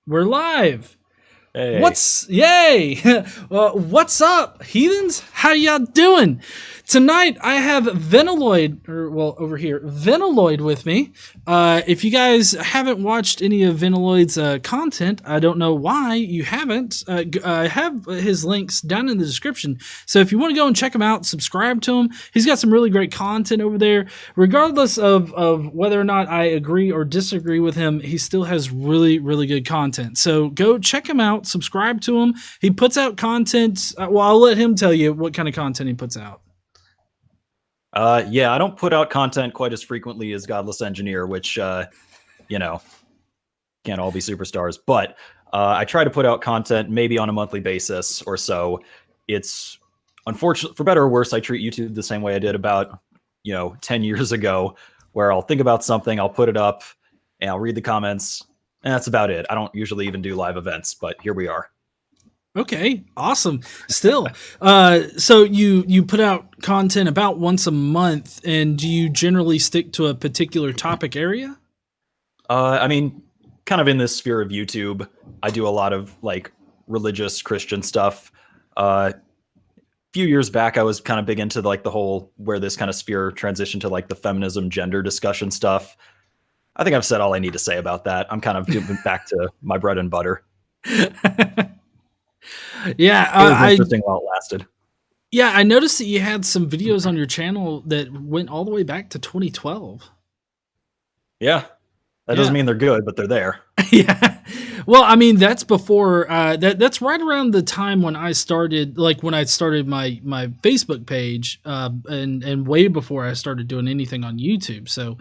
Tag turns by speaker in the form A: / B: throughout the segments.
A: We're live.
B: Hey.
A: Yay? What's up, heathens? How y'all doing? Tonight I have over here, Veniloid with me. If you guys haven't watched any of Veniloid's content, I don't know why you haven't. I have his links down in the description. So if you want to go and check him out, subscribe to him. He's got some really great content over there. Regardless of whether or not I agree or disagree with him, he still has really, really good content. So go check him out, subscribe to him. He puts out content. Well, I'll let him tell you what kind of content he puts out.
B: Yeah, I don't put out content quite as frequently as Godless Engineer, which, can't all be superstars. But I try to put out content maybe on a monthly basis or so. It's unfortunate, for better or worse, I treat YouTube the same way I did about, 10 years ago, where I'll think about something, I'll put it up, and I'll read the comments, and that's about it. I don't usually even do live events, but here we are.
A: Okay, awesome. Still, so you put out content about once a month, and do you generally stick to a particular topic area?
B: Kind of in this sphere of YouTube, I do a lot of like religious Christian stuff. A few years back, I was kind of big into like the whole where this kind of sphere transitioned to like the feminism, gender discussion stuff. I think I've said all I need to say about that. I'm kind of giving back to my bread and butter.
A: Yeah,
B: it was interesting while it lasted.
A: Yeah, I noticed that you had some videos on your channel that went all the way back to 2012.
B: Yeah, that doesn't mean they're good, but they're there.
A: Yeah. Well, I mean, that's before that's right around the time when I started, like when I started my Facebook page, and way before I started doing anything on YouTube. So,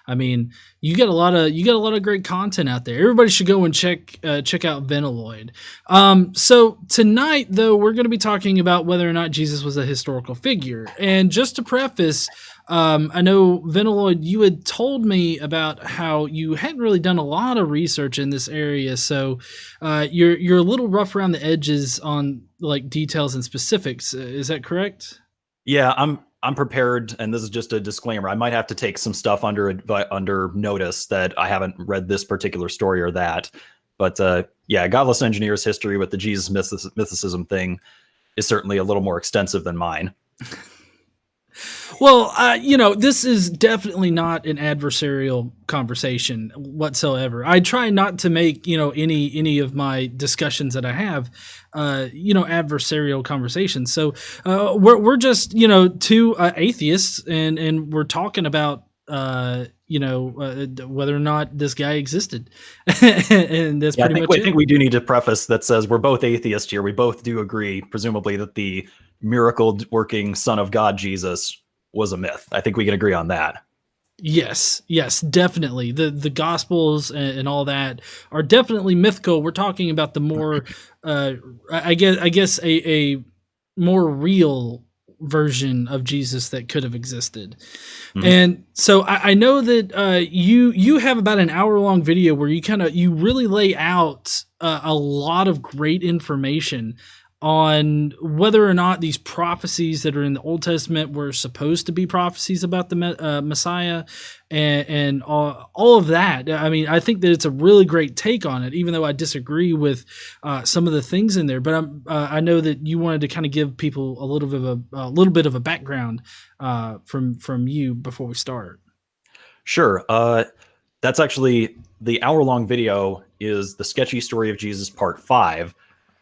A: I mean, you get a lot of great content out there. Everybody should go and check out Veniloid. So tonight, though, we're going to be talking about whether or not Jesus was a historical figure. And just to preface, I know Veniloid, you had told me about how you hadn't really done a lot of research in this area, so you're a little rough around the edges on like details and specifics. Is that correct?
B: Yeah, I'm prepared, and this is just a disclaimer. I might have to take some stuff under notice that I haven't read this particular story or that. But yeah, Godless Engineer's history with the Jesus mythicism thing is certainly a little more extensive than mine.
A: Well, this is definitely not an adversarial conversation whatsoever. I try not to make, any of my discussions that I have, adversarial conversations. So we're just, two atheists, and we're talking about, whether or not this guy existed. And that's pretty much it.
B: I think we do need to preface that says we're both atheists here. We both do agree, presumably, that the miracle-working Son of God, Jesus, was a myth. I think we can agree on that.
A: Yes, definitely. The Gospels and all that are definitely mythical. We're talking about the more, I guess a more real version of Jesus that could have existed. Mm-hmm. And so I know that you have about an hour-long video where you really lay out a lot of great information on whether or not these prophecies that are in the Old Testament were supposed to be prophecies about the Messiah, and all of that. I mean, I think that it's a really great take on it, even though I disagree with some of the things in there. But I know that you wanted to kind of give people a little bit of a background from you before we start.
B: Sure. That's actually the hour-long video is the Sketchy Story of Jesus Part 5.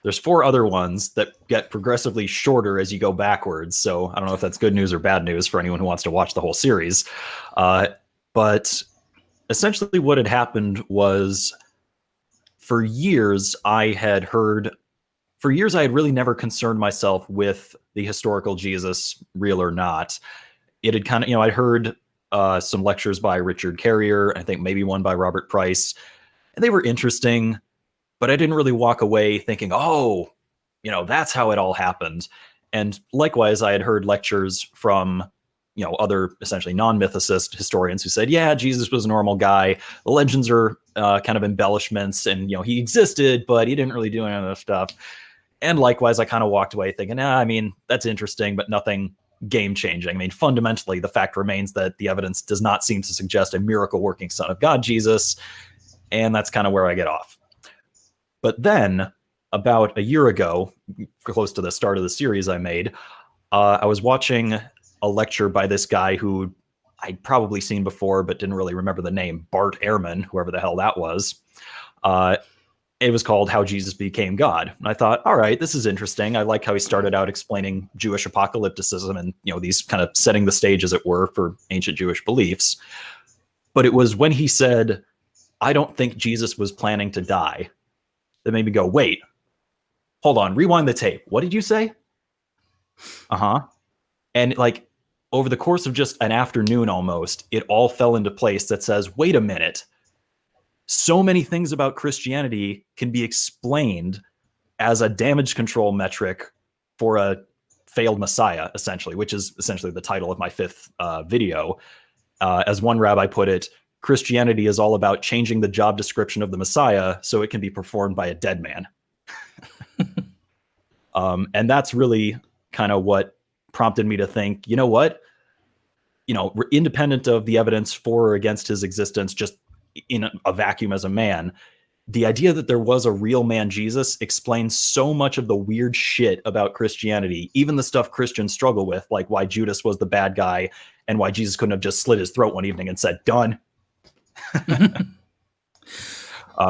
B: There's 4 other ones that get progressively shorter as you go backwards. So I don't know if that's good news or bad news for anyone who wants to watch the whole series. But essentially what had happened was for years I had really never concerned myself with the historical Jesus, real or not. It had kind of, I'd heard some lectures by Richard Carrier, I think maybe one by Robert Price, and they were interesting. But I didn't really walk away thinking, oh, that's how it all happened. And likewise, I had heard lectures from, other essentially non-mythicist historians who said, yeah, Jesus was a normal guy. The legends are kind of embellishments, and, he existed, but he didn't really do any of that stuff. And likewise, I kind of walked away thinking, that's interesting, but nothing game-changing. I mean, fundamentally, the fact remains that the evidence does not seem to suggest a miracle-working Son of God, Jesus. And that's kind of where I get off. But then, about a year ago, close to the start of the series I made, I was watching a lecture by this guy who I'd probably seen before, but didn't really remember the name, Bart Ehrman, whoever the hell that was. It was called How Jesus Became God. And I thought, all right, this is interesting. I like how he started out explaining Jewish apocalypticism and, these kind of setting the stage, as it were, for ancient Jewish beliefs. But it was when he said, I don't think Jesus was planning to die, that made me go, wait, hold on, rewind the tape. What did you say? And over the course of just an afternoon almost, it all fell into place that says, wait a minute. So many things about Christianity can be explained as a damage control metric for a failed Messiah, essentially, which is essentially the title of my 5th video. As one rabbi put it, Christianity is all about changing the job description of the Messiah so it can be performed by a dead man. And that's really kind of what prompted me to think, you know what? Independent of the evidence for or against his existence, just in a vacuum as a man, the idea that there was a real man Jesus explains so much of the weird shit about Christianity, even the stuff Christians struggle with, like why Judas was the bad guy and why Jesus couldn't have just slit his throat one evening and said, done.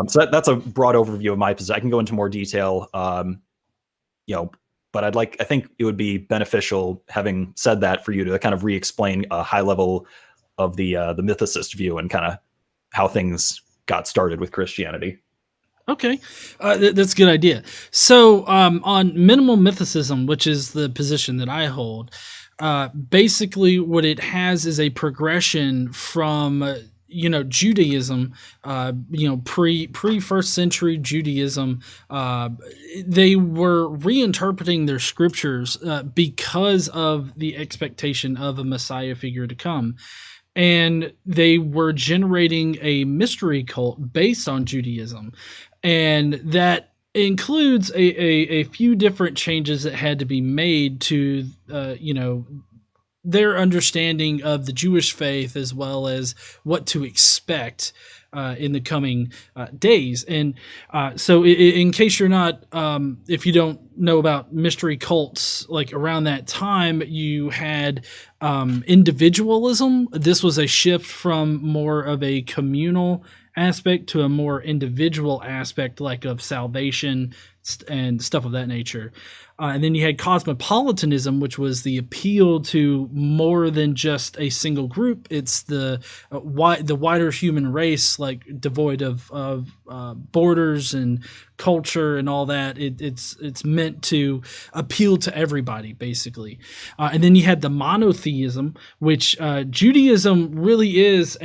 B: So that's a broad overview of my position. I can go into more detail, but I think it would be beneficial, having said that, for you to kind of re-explain a high level of the mythicist view and kind of how things got started with Christianity.
A: Okay, that's a good idea. So on minimal mythicism, which is the position that I hold, basically what it has is a progression from Judaism, pre first century Judaism. They were reinterpreting their scriptures because of the expectation of a Messiah figure to come. And they were generating a mystery cult based on Judaism. And that includes a few different changes that had to be made to, their understanding of the Jewish faith, as well as what to expect in the coming days. And so in case you're not, if you don't know about mystery cults, like around that time, you had individualism. This was a shift from more of a communal aspect to a more individual aspect, like of salvation and stuff of that nature. And then you had cosmopolitanism, which was the appeal to more than just a single group. It's the wider human race, like devoid of borders and culture and all that. It's meant to appeal to everybody, basically. And then you had the monotheism, which Judaism really is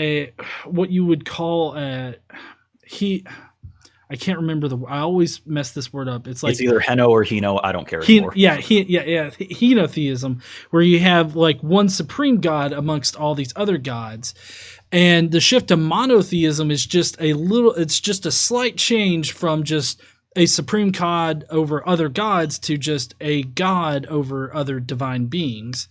A: what you would call I can't remember I always mess this word up. It's
B: either Heno or Heno. I don't care anymore.
A: Henotheism, where you have like one supreme God amongst all these other gods. And the shift to monotheism is just it's just a slight change from just a supreme God over other gods to just a God over other divine beings.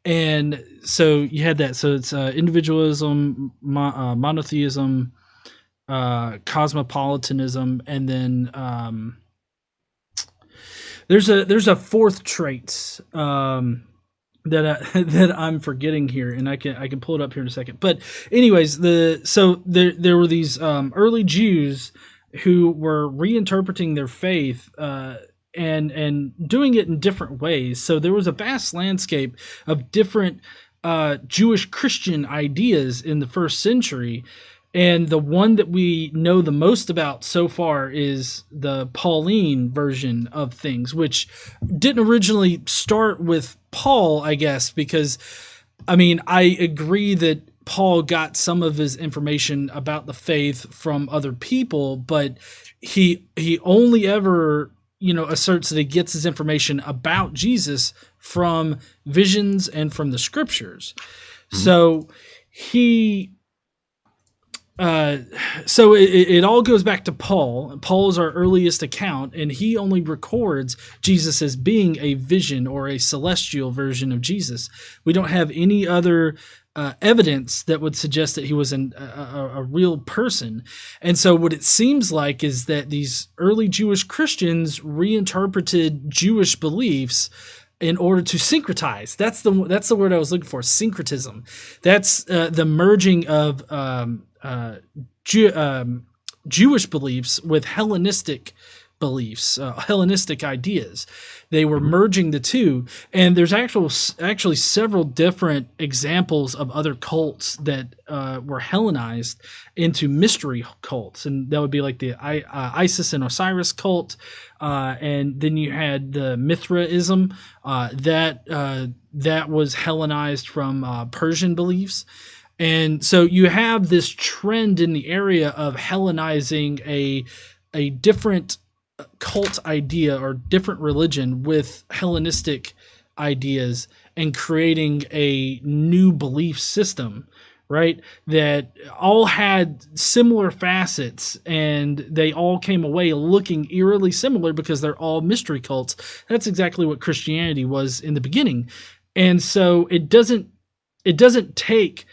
A: And so you had that. So it's individualism, monotheism, cosmopolitanism, and then there's a fourth trait that I'm forgetting here, and I can pull it up here in a second. But anyways, there were these early Jews who were reinterpreting their faith and doing it in different ways. So there was a vast landscape of different Jewish Christian ideas in the first century. And the one that we know the most about so far is the Pauline version of things, which didn't originally start with Paul, I guess, because, I agree that Paul got some of his information about the faith from other people, but he only ever, asserts that he gets his information about Jesus from visions and from the scriptures. Mm-hmm. So it all goes back to Paul. Paul is our earliest account, and he only records Jesus as being a vision or a celestial version of Jesus. We don't have any other evidence that would suggest that he was a real person. And so what it seems like is that these early Jewish Christians reinterpreted Jewish beliefs in order to syncretize. That's the word I was looking for, syncretism. That's the merging of Jewish beliefs with Hellenistic beliefs, Hellenistic ideas. They were merging the two, and there's actually several different examples of other cults that were Hellenized into mystery cults, and that would be like the Isis and Osiris cult, and then you had the Mithraism that was Hellenized from Persian beliefs. And so you have this trend in the area of Hellenizing a different cult idea or different religion with Hellenistic ideas and creating a new belief system, right? That all had similar facets and they all came away looking eerily similar because they're all mystery cults. That's exactly what Christianity was in the beginning. And so it doesn't take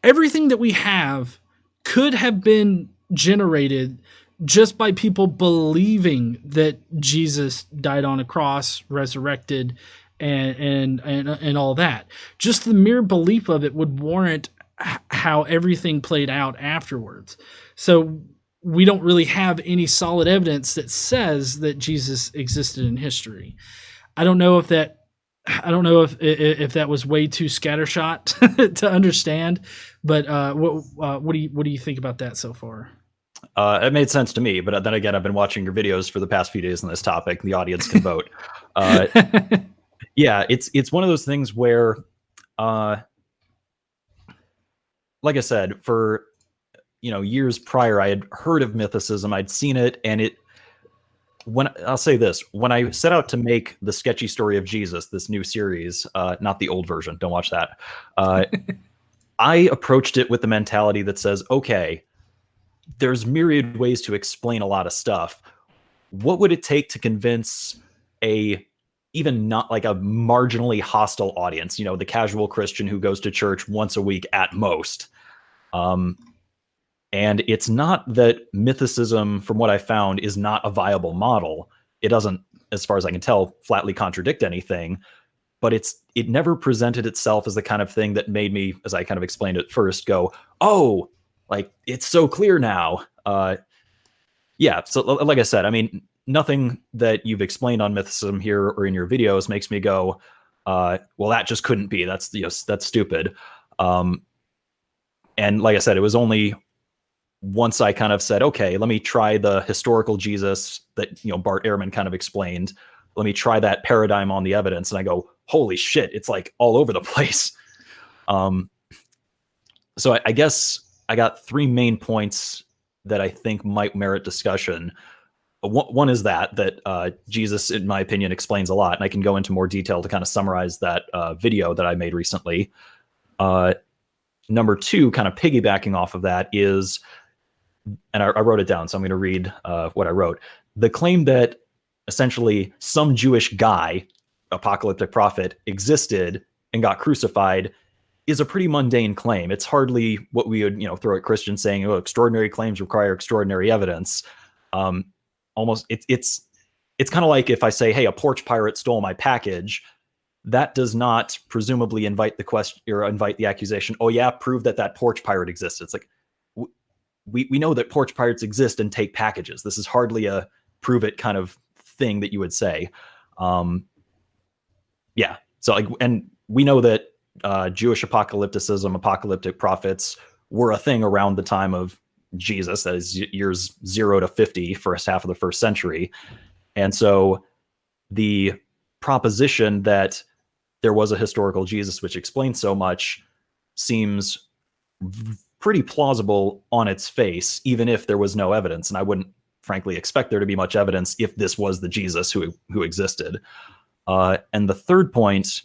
A: everything that we have could have been generated just by people believing that Jesus died on a cross, resurrected, and all that. Just the mere belief of it would warrant how everything played out afterwards. So we don't really have any solid evidence that says that Jesus existed in history. I don't know if that was way too scattershot to understand, but what do you think about that so far?
B: It made sense to me, but then again, I've been watching your videos for the past few days on this topic. The audience can vote. Yeah, it's one of those things where, like I said, for years prior, I had heard of mythicism. I'd seen it, and I'll say this: when I set out to make the sketchy story of Jesus, this new series, not the old version, don't watch that. I approached it with the mentality that says, okay, there's myriad ways to explain a lot of stuff. What would it take to convince even not like a marginally hostile audience, the casual Christian who goes to church once a week at most? And it's not that mythicism, from what I found, is not a viable model. It doesn't, as far as I can tell, flatly contradict anything, but it never presented itself as the kind of thing that made me, as I kind of explained at first, go, oh, like, it's so clear now. Yeah, so like I said, I mean, nothing that you've explained on mythicism here or in your videos makes me go, well, that just couldn't be. That's stupid. And like I said, it was only once I kind of said, okay, let me try the historical Jesus that Bart Ehrman kind of explained. Let me try that paradigm on the evidence, and I go, holy shit, it's like all over the place. So I guess I got three main points that I think might merit discussion. One is that Jesus, in my opinion, explains a lot, and I can go into more detail to kind of summarize that video that I made recently. Number two, kind of piggybacking off of that, is, and I wrote it down, so I'm going to read what I wrote. The claim that essentially some Jewish guy, apocalyptic prophet, existed and got crucified is a pretty mundane claim. It's hardly what we would, throw at Christians saying, oh, extraordinary claims require extraordinary evidence. Almost, it's kind of like if I say, hey, a porch pirate stole my package, that does not presumably invite the question or invite the accusation, oh yeah, prove that porch pirate exists. It's like, we know that porch pirates exist and take packages. This is hardly a prove it kind of thing that you would say. Yeah. So like, and we know that Jewish apocalypticism, apocalyptic prophets were a thing around the time of Jesus, that is years 0 to 50, first half of the first century. And so the proposition that there was a historical Jesus which explains so much seems pretty plausible on its face, even if there was no evidence. And I wouldn't frankly expect there to be much evidence if this was the Jesus who existed. And the third point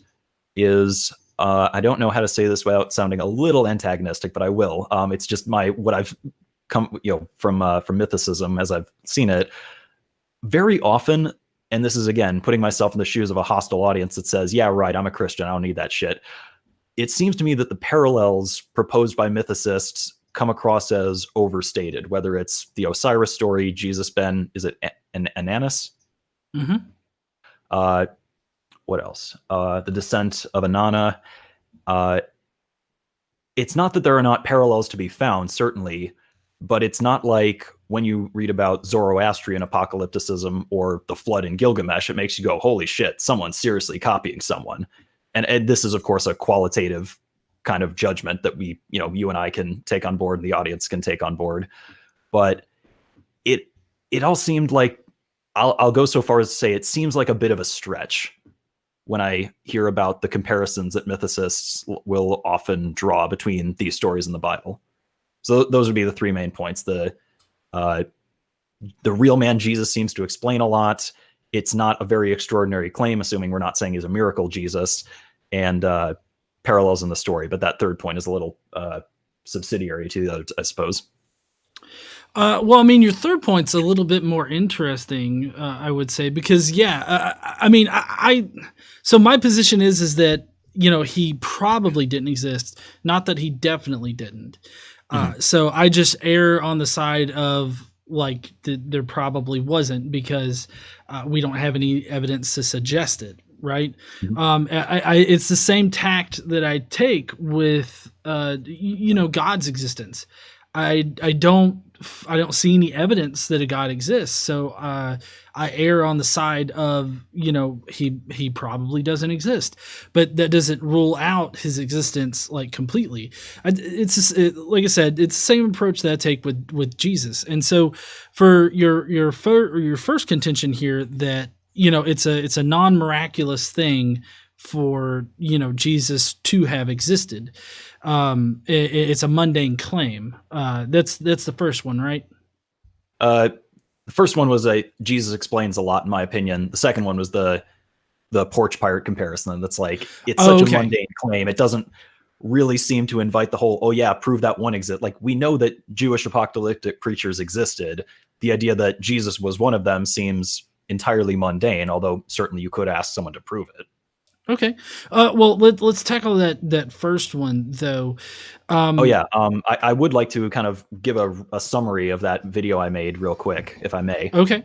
B: is, I don't know how to say this without sounding a little antagonistic, but I will. It's just what I've come, from mythicism as I've seen it. Very often, and this is again putting myself in the shoes of a hostile audience that says, "Yeah, right, I'm a Christian. I don't need that shit." it seems to me that the parallels proposed by mythicists come across as overstated, whether it's the Osiris story, Jesus Ben, is it an Ananus?
A: Mm-hmm.
B: What else? The descent of Anana. It's not that there are not parallels to be found, certainly, but it's not like when you read about Zoroastrian apocalypticism or the flood in Gilgamesh, it makes you go, holy shit, someone's seriously copying someone. And this is, of course, a qualitative kind of judgment that you and I can take on board and the audience can take on board. But it all seemed like, I'll go so far as to say it seems like a bit of a stretch when I hear about the comparisons that mythicists will often draw between these stories and the Bible. So those would be the three main points. The real man Jesus seems to explain a lot. It's not a very extraordinary claim, assuming we're not saying he's a miracle Jesus, and parallels in the story. But that third point is a little subsidiary to the other, I suppose.
A: Well, I mean, your third point's a little bit more interesting, I would say, because so my position is that, he probably didn't exist, not that he definitely didn't. So I just err on the side of like there probably wasn't, because we don't have any evidence to suggest it. Right. It's the same tact that I take with, God's existence. I don't see any evidence that a God exists. So I err on the side of, he probably doesn't exist, but that doesn't rule out his existence like completely. Like I said, it's the same approach that I take with Jesus. And so for your first contention here, that, it's a non-miraculous thing for, Jesus to have existed. It's a mundane claim. That's the first one, right?
B: The first one was Jesus explains a lot, in my opinion. The second one was the Porch Pirate comparison. That's like, it's such a mundane claim. It doesn't really seem to invite the whole, oh yeah, prove that one exists. Like, we know that Jewish apocalyptic preachers existed. The idea that Jesus was one of them seems entirely mundane, although certainly you could ask someone to prove it.
A: Okay. Well, let's tackle that first one, though.
B: I would like to kind of give a summary of that video I made real quick, if I may.
A: Okay.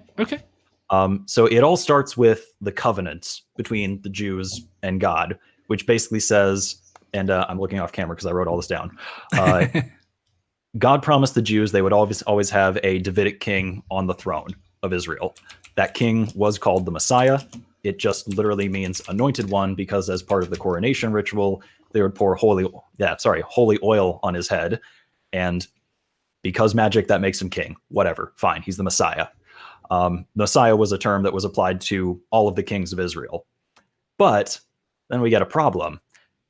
B: So it all starts with the covenant between the Jews and God, which basically says, and I'm looking off camera because I wrote all this down. God promised the Jews they would always have a Davidic king on the throne of Israel. That king was called the Messiah. It just literally means anointed one, because as part of the coronation ritual, they would pour holy oil on his head. And because magic, that makes him king. Whatever, fine, he's the Messiah. Messiah was a term that was applied to all of the kings of Israel. But then we get a problem.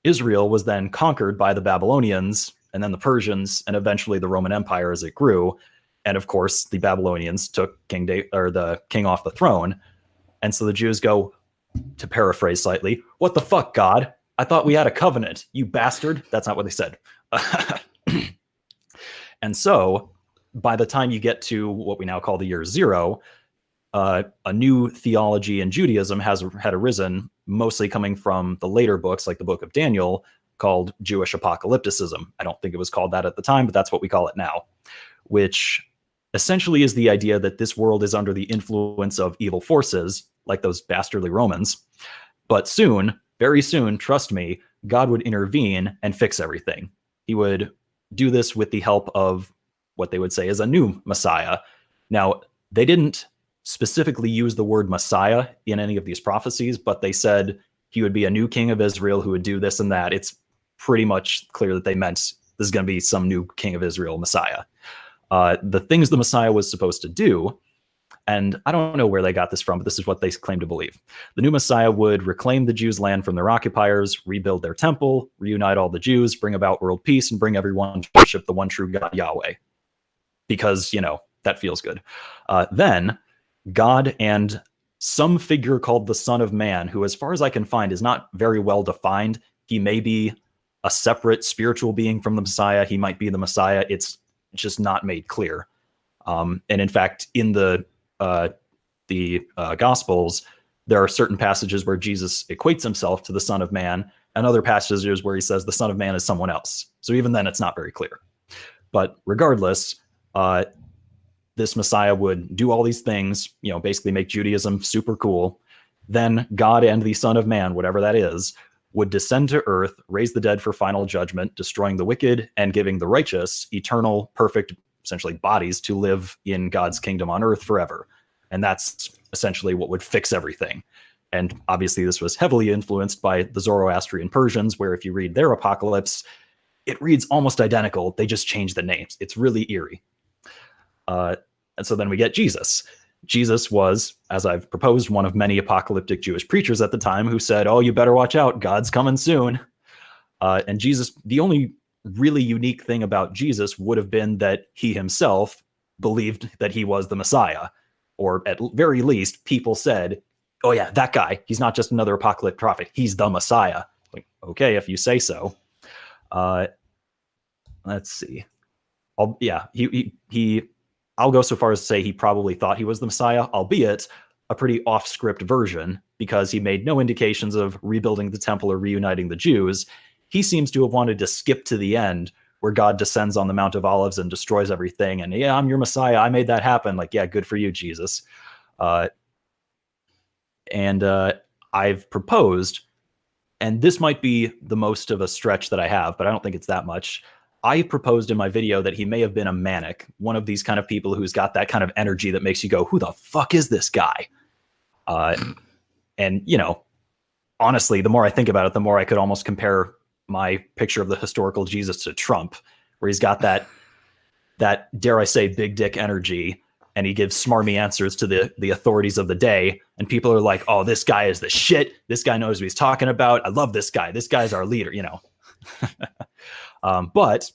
B: Israel was then conquered by the Babylonians, and then the Persians, and eventually the Roman Empire as it grew. And of course, the Babylonians took the king off the throne. And so the Jews go, to paraphrase slightly, what the fuck, God? I thought we had a covenant, you bastard. That's not what they said. And so by the time you get to what we now call the year zero, a new theology in Judaism had arisen, mostly coming from the later books, like the book of Daniel, called Jewish apocalypticism. I don't think it was called that at the time, but that's what we call it now, which essentially is the idea that this world is under the influence of evil forces, like those dastardly Romans. But soon, very soon, trust me, God would intervene and fix everything. He would do this with the help of what they would say is a new Messiah. Now, they didn't specifically use the word Messiah in any of these prophecies, but they said he would be a new king of Israel who would do this and that. It's pretty much clear that they meant this is going to be some new king of Israel, Messiah. The things the Messiah was supposed to do, and I don't know where they got this from, but this is what they claim to believe. The new Messiah would reclaim the Jews' land from their occupiers, rebuild their temple, reunite all the Jews, bring about world peace, and bring everyone to worship the one true God, Yahweh. Because, that feels good. Then God and some figure called the Son of Man, who, as far as I can find, is not very well defined. He may be a separate spiritual being from the Messiah. He might be the Messiah. It's just not made clear. And in fact, in the Gospels, there are certain passages where Jesus equates himself to the Son of Man, and other passages where he says the Son of Man is someone else. So even then, it's not very clear. But regardless, this Messiah would do all these things, basically make Judaism super cool. Then God and the Son of Man, whatever that is, would descend to earth, raise the dead for final judgment, destroying the wicked and giving the righteous eternal, perfect, essentially bodies to live in God's kingdom on earth forever. And that's essentially what would fix everything. And obviously this was heavily influenced by the Zoroastrian Persians, where if you read their apocalypse, it reads almost identical. They just change the names. It's really eerie. And so then we get Jesus. Jesus was, as I've proposed, one of many apocalyptic Jewish preachers at the time who said, oh, you better watch out, God's coming soon. And Jesus, the only really unique thing about Jesus would have been that he himself believed that he was the Messiah, or at very least, people said, oh yeah, that guy, he's not just another apocalyptic prophet, he's the Messiah. Like, okay, if you say so. Let's see. I'll go so far as to say he probably thought he was the Messiah, albeit a pretty off-script version, because he made no indications of rebuilding the temple or reuniting the Jews. He seems to have wanted to skip to the end, where God descends on the Mount of Olives and destroys everything. And yeah, I'm your Messiah. I made that happen. Like, yeah, good for you, Jesus. And I've proposed, and this might be the most of a stretch that I have, but I don't think it's that much. I proposed in my video that he may have been a manic, one of these kind of people who's got that kind of energy that makes you go, who the fuck is this guy? And, honestly, the more I think about it, the more I could almost compare my picture of the historical Jesus to Trump, where he's got that, dare I say, big dick energy, and he gives smarmy answers to the authorities of the day. And people are like, oh, this guy is the shit. This guy knows what he's talking about. I love this guy. This guy's our leader, But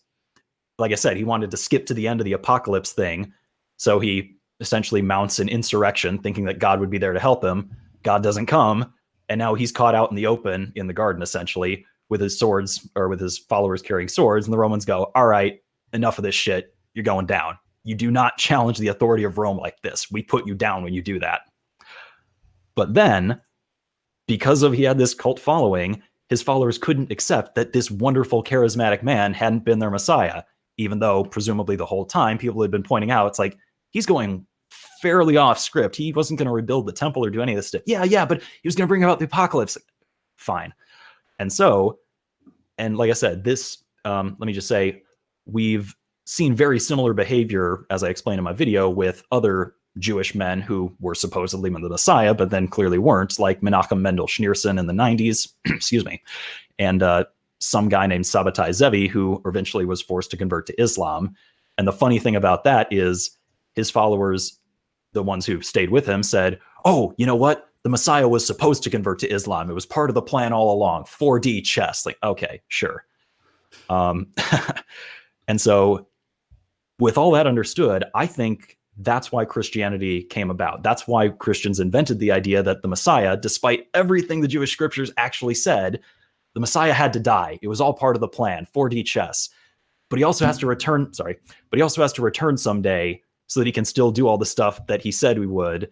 B: like I said, he wanted to skip to the end of the apocalypse thing. So he essentially mounts an insurrection thinking that God would be there to help him. God doesn't come. And now he's caught out in the open in the garden, essentially, with his swords, or with his followers carrying swords. And the Romans go, all right, enough of this shit. You're going down. You do not challenge the authority of Rome like this. We put you down when you do that. But then, because he had this cult following, his followers couldn't accept that this wonderful, charismatic man hadn't been their Messiah, even though presumably the whole time people had been pointing out, it's like, he's going fairly off script. He wasn't going to rebuild the temple or do any of this stuff. Yeah, but he was going to bring about the apocalypse. Fine. And so, and like I said, this, let me just say, we've seen very similar behavior, as I explained in my video, with other Jewish men who were supposedly the Messiah, but then clearly weren't, like Menachem Mendel Schneerson in the 90s, excuse me, and some guy named Sabbatai Zevi, who eventually was forced to convert to Islam. And the funny thing about that is his followers, the ones who stayed with him, said, oh, you know what? The Messiah was supposed to convert to Islam. It was part of the plan all along. 4D chess. Like, okay, sure. And so with all that understood, I think that's why Christianity came about. That's why Christians invented the idea that the Messiah, despite everything the Jewish scriptures actually said, the Messiah had to die. It was all part of the plan, 4D chess. But he also has to return, but he also has to return someday so that he can still do all the stuff that he said we would.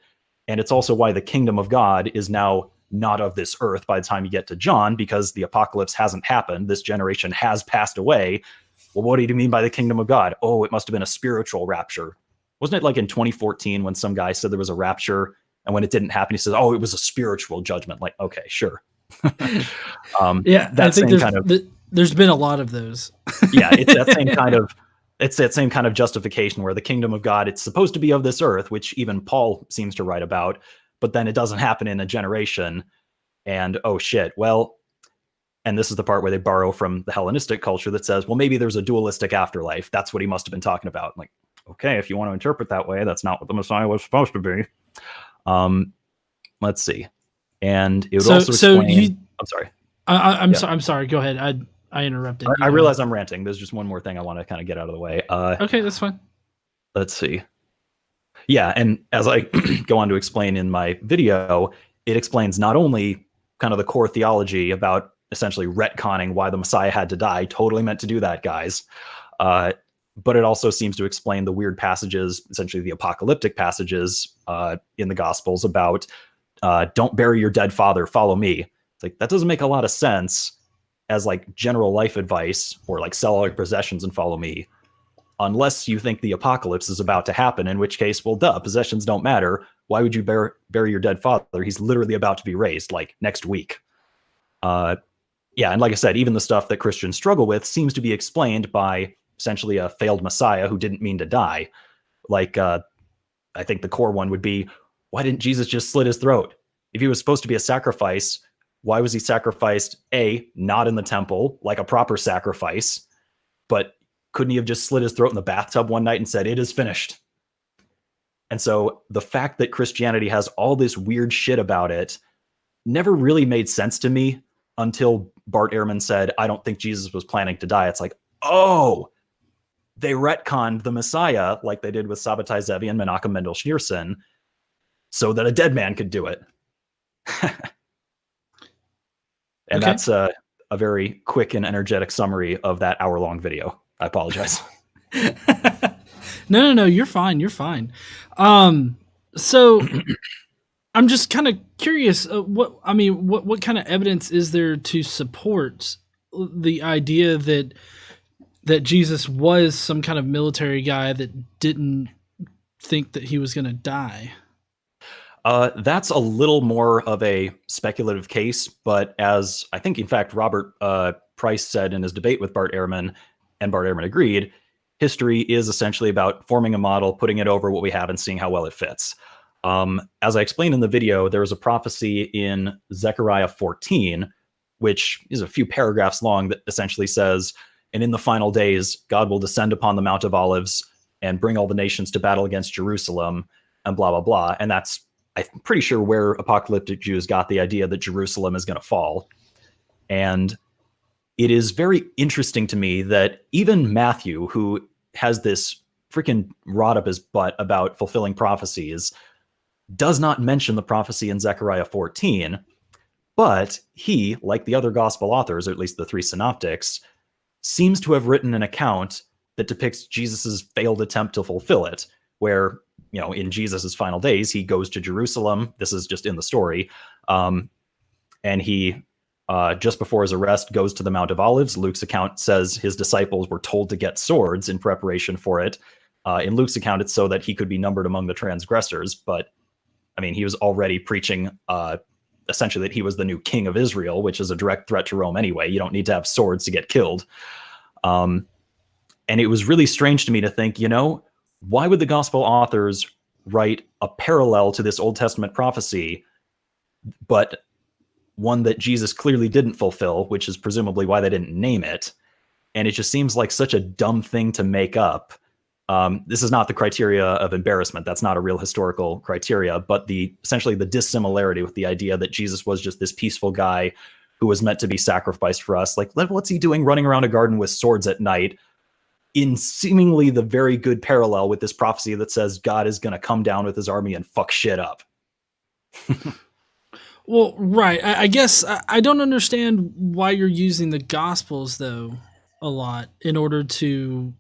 B: And it's also why the kingdom of God is now not of this earth by the time you get to John, because the apocalypse hasn't happened. This generation has passed away. Well, what do you mean by the kingdom of God? Oh, it must have been a spiritual rapture. Wasn't it like in 2014 when some guy said there was a rapture, and when it didn't happen, he says, oh, it was a spiritual judgment. Like, okay, sure.
A: Yeah, I think there's been a lot of those.
B: Yeah, it's that same kind of, it's that same kind of justification where the kingdom of God, it's supposed to be of this earth, which even Paul seems to write about, but then it doesn't happen in a generation. And oh shit, well, and this is the part where they borrow from the Hellenistic culture that says, well, maybe there's a dualistic afterlife. That's what he must have been talking about. I'm like, okay, if you want to interpret that way, that's not what the Messiah was supposed to be. Let's see. And it would also explain... I'm sorry.
A: I'm sorry. Go ahead. I interrupted.
B: I realize I'm ranting. There's just one more thing I want to kind of get out of the way.
A: Okay, that's fine.
B: Let's see. Yeah, and as I go on to explain in my video, it explains not only kind of the core theology about essentially retconning why the Messiah had to die. Totally meant to do that, guys. But it also seems to explain the weird passages, essentially the apocalyptic passages in the Gospels about don't bury your dead father, follow me. It's like, that doesn't make a lot of sense. as like general life advice, or like sell all your possessions and follow me, unless you think the apocalypse is about to happen, in which case, well, duh, possessions don't matter. Why would you bury your dead father? He's literally about to be raised like next week. Yeah, and like I said, even the stuff that Christians struggle with seems to be explained by essentially a failed Messiah who didn't mean to die. Like, I think the core one would be, why didn't Jesus just slit his throat? If he was supposed to be a sacrifice, why was he sacrificed, A, not in the temple, like a proper sacrifice, but couldn't he have just slit his throat in the bathtub one night and said, it is finished? And so the fact that Christianity has all this weird shit about it never really made sense to me until Bart Ehrman said, I don't think Jesus was planning to die. It's like, oh, they retconned the Messiah like they did with Sabbatai Zevi and Menachem Mendel Schneerson so that a dead man could do it. And that's a very quick and energetic summary of that hour-long video. I apologize.
A: No, you're fine. You're fine. So I'm just kind of curious. What kind of evidence is there to support the idea that Jesus was some kind of military guy that didn't think that he was going to die?
B: That's a little more of a speculative case, but as I think, in fact, Robert Price said in his debate with Bart Ehrman, and Bart Ehrman agreed, history is essentially about forming a model, putting it over what we have, and seeing how well it fits. As I explained in the video, there was a prophecy in Zechariah 14, which is a few paragraphs long, that essentially says, and in the final days, God will descend upon the Mount of Olives and bring all the nations to battle against Jerusalem, and blah, blah, blah. And that's, I'm pretty sure, where apocalyptic Jews got the idea that Jerusalem is going to fall. And it is very interesting to me that even Matthew, who has this freaking rod up his butt about fulfilling prophecies, does not mention the prophecy in Zechariah 14, but he, like the other gospel authors, or at least the three synoptics, seems to have written an account that depicts Jesus's failed attempt to fulfill it, where, you know, in Jesus's final days, he goes to Jerusalem. This is just in the story. And he, just before his arrest, goes to the Mount of Olives. Luke's account says his disciples were told to get swords in preparation for it. In Luke's account, it's so that he could be numbered among the transgressors. But, I mean, he was already preaching essentially that he was the new king of Israel, which is a direct threat to Rome anyway. You don't need to have swords to get killed. And it was really strange to me to think, you know, why would the gospel authors write a parallel to this Old Testament prophecy, but one that Jesus clearly didn't fulfill, which is presumably why they didn't name it? And it just seems like such a dumb thing to make up. This is not the criteria of embarrassment. That's not a real historical criteria, but essentially the dissimilarity with the idea that Jesus was just this peaceful guy who was meant to be sacrificed for us. Like, what's he doing running around a garden with swords at night, in seemingly the very good parallel with this prophecy that says God is going to come down with his army and fuck shit up?
A: Well, right. I guess I don't understand why you're using the Gospels, though, a lot in order to...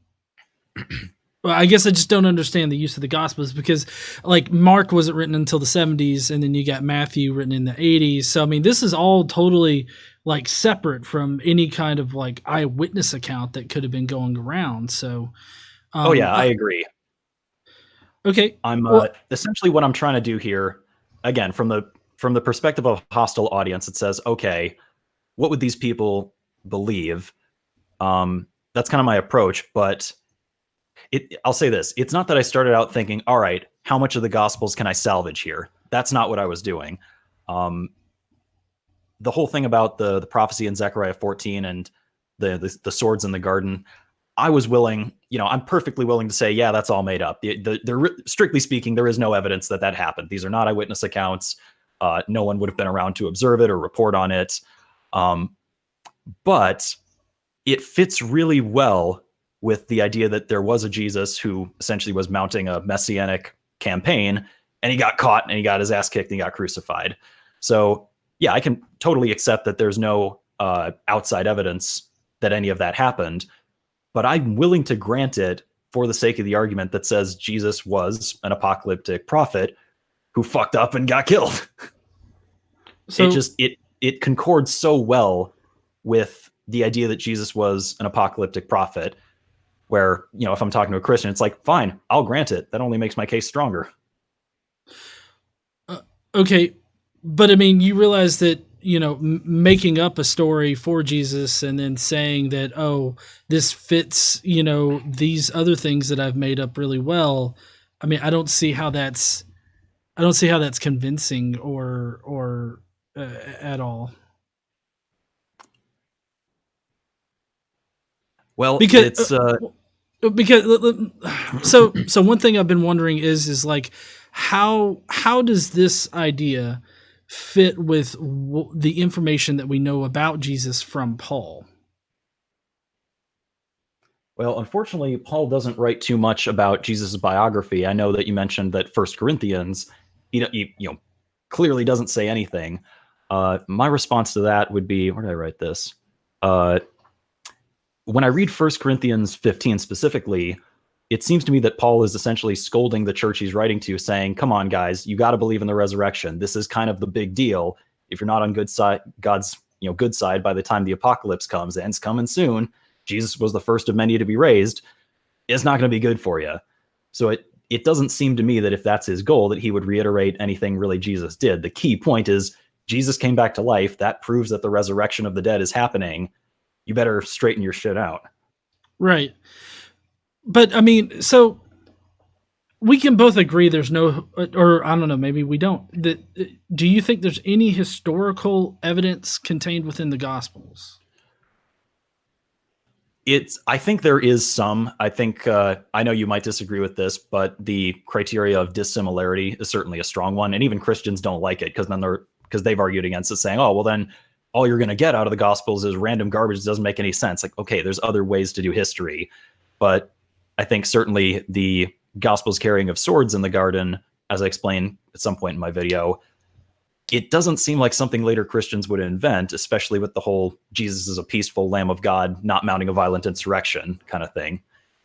A: Well, I guess I just don't understand the use of the Gospels, because, like, Mark wasn't written until the 70s, and then you got Matthew written in the 80s. So, I mean, this is all totally, like, separate from any kind of, like, eyewitness account that could have been going around. So,
B: oh, yeah, I agree.
A: Okay.
B: Essentially what I'm trying to do here, again, from the perspective of a hostile audience, it says, okay, what would these people believe? That's kind of my approach, but I'll say this. It's not that I started out thinking, all right, how much of the Gospels can I salvage here? That's not what I was doing. The whole thing about the prophecy in Zechariah 14 and the swords in the garden, I was willing, I'm perfectly willing to say, yeah, that's all made up. Strictly speaking, there is no evidence that happened. These are not eyewitness accounts. No one would have been around to observe it or report on it. But it fits really well with the idea that there was a Jesus who essentially was mounting a messianic campaign, and he got caught and he got his ass kicked and he got crucified. So yeah, I can totally accept that there's no outside evidence that any of that happened, but I'm willing to grant it for the sake of the argument that says Jesus was an apocalyptic prophet who fucked up and got killed. So it concords so well with the idea that Jesus was an apocalyptic prophet, where, if I'm talking to a Christian, it's like, fine, I'll grant it. That only makes my case stronger.
A: Okay, but I mean, you realize that, making up a story for Jesus and then saying that, oh, this fits, these other things that I've made up really well. I mean, I don't see how that's convincing or at all.
B: Well,
A: because so one thing I've been wondering is like, how does this idea fit with the information that we know about Jesus from Paul?
B: Well, unfortunately, Paul doesn't write too much about Jesus' biography. I know that you mentioned that First Corinthians, he clearly doesn't say anything. My response to that would be, where did I write this? When I read 1 Corinthians 15 specifically, it seems to me that Paul is essentially scolding the church he's writing to, saying, come on, guys, you got to believe in the resurrection. This is kind of the big deal. If you're not on God's good side by the time the apocalypse comes, and it's coming soon, Jesus was the first of many to be raised, it's not going to be good for you. So it doesn't seem to me that if that's his goal, that he would reiterate anything really Jesus did. The key point is Jesus came back to life. That proves that the resurrection of the dead is happening. You better straighten your shit out.
A: Right. But I mean, so we can both agree there's no, or I don't know, maybe we don't. Do you think there's any historical evidence contained within the Gospels?
B: I think there is some. I think, I know you might disagree with this, but the criteria of dissimilarity is certainly a strong one. And even Christians don't like it because they've argued against it, saying, oh, well, then all you're going to get out of the Gospels is random garbage that doesn't make any sense. Like, okay, there's other ways to do history. But I think certainly the Gospel's carrying of swords in the garden, as I explained at some point in my video, it doesn't seem like something later Christians would invent, especially with the whole Jesus is a peaceful Lamb of God, not mounting a violent insurrection kind of thing.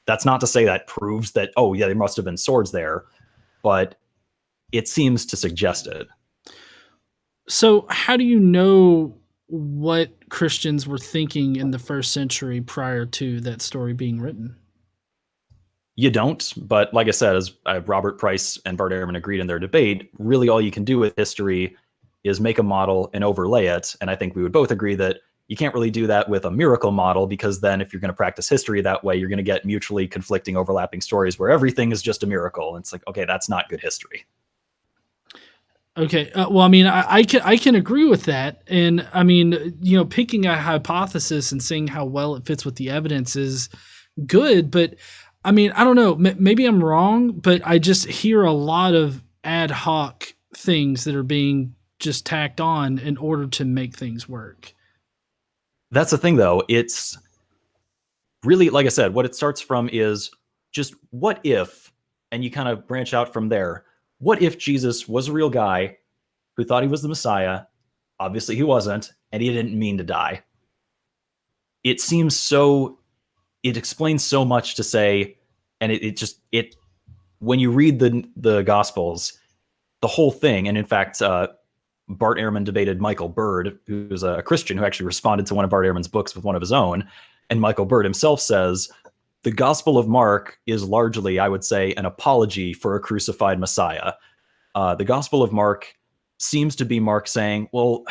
B: That's not to say that proves that, oh, yeah, there must have been swords there, but it seems to suggest it.
A: So how do you know what Christians were thinking in the first century prior to that story being written?
B: You don't, but like I said, as Robert Price and Bart Ehrman agreed in their debate, really all you can do with history is make a model and overlay it. And I think we would both agree that you can't really do that with a miracle model, because then if you're going to practice history that way, you're going to get mutually conflicting, overlapping stories where everything is just a miracle. And it's like, okay, that's not good history.
A: Okay. Well, I mean, I can agree with that. And I mean, picking a hypothesis and seeing how well it fits with the evidence is good. But I mean, I don't know, maybe I'm wrong, but I just hear a lot of ad hoc things that are being just tacked on in order to make things work.
B: That's the thing, though. It's really, like I said, what it starts from is just what if, and you kind of branch out from there. What if Jesus was a real guy who thought he was the Messiah? Obviously he wasn't, and he didn't mean to die. It seems so, it explains so much to say, and it when you read the Gospels, the whole thing, and in fact, Bart Ehrman debated Michael Bird, who's a Christian who actually responded to one of Bart Ehrman's books with one of his own. And Michael Bird himself says, the Gospel of Mark is largely, I would say, an apology for a crucified Messiah. The Gospel of Mark seems to be Mark saying, well,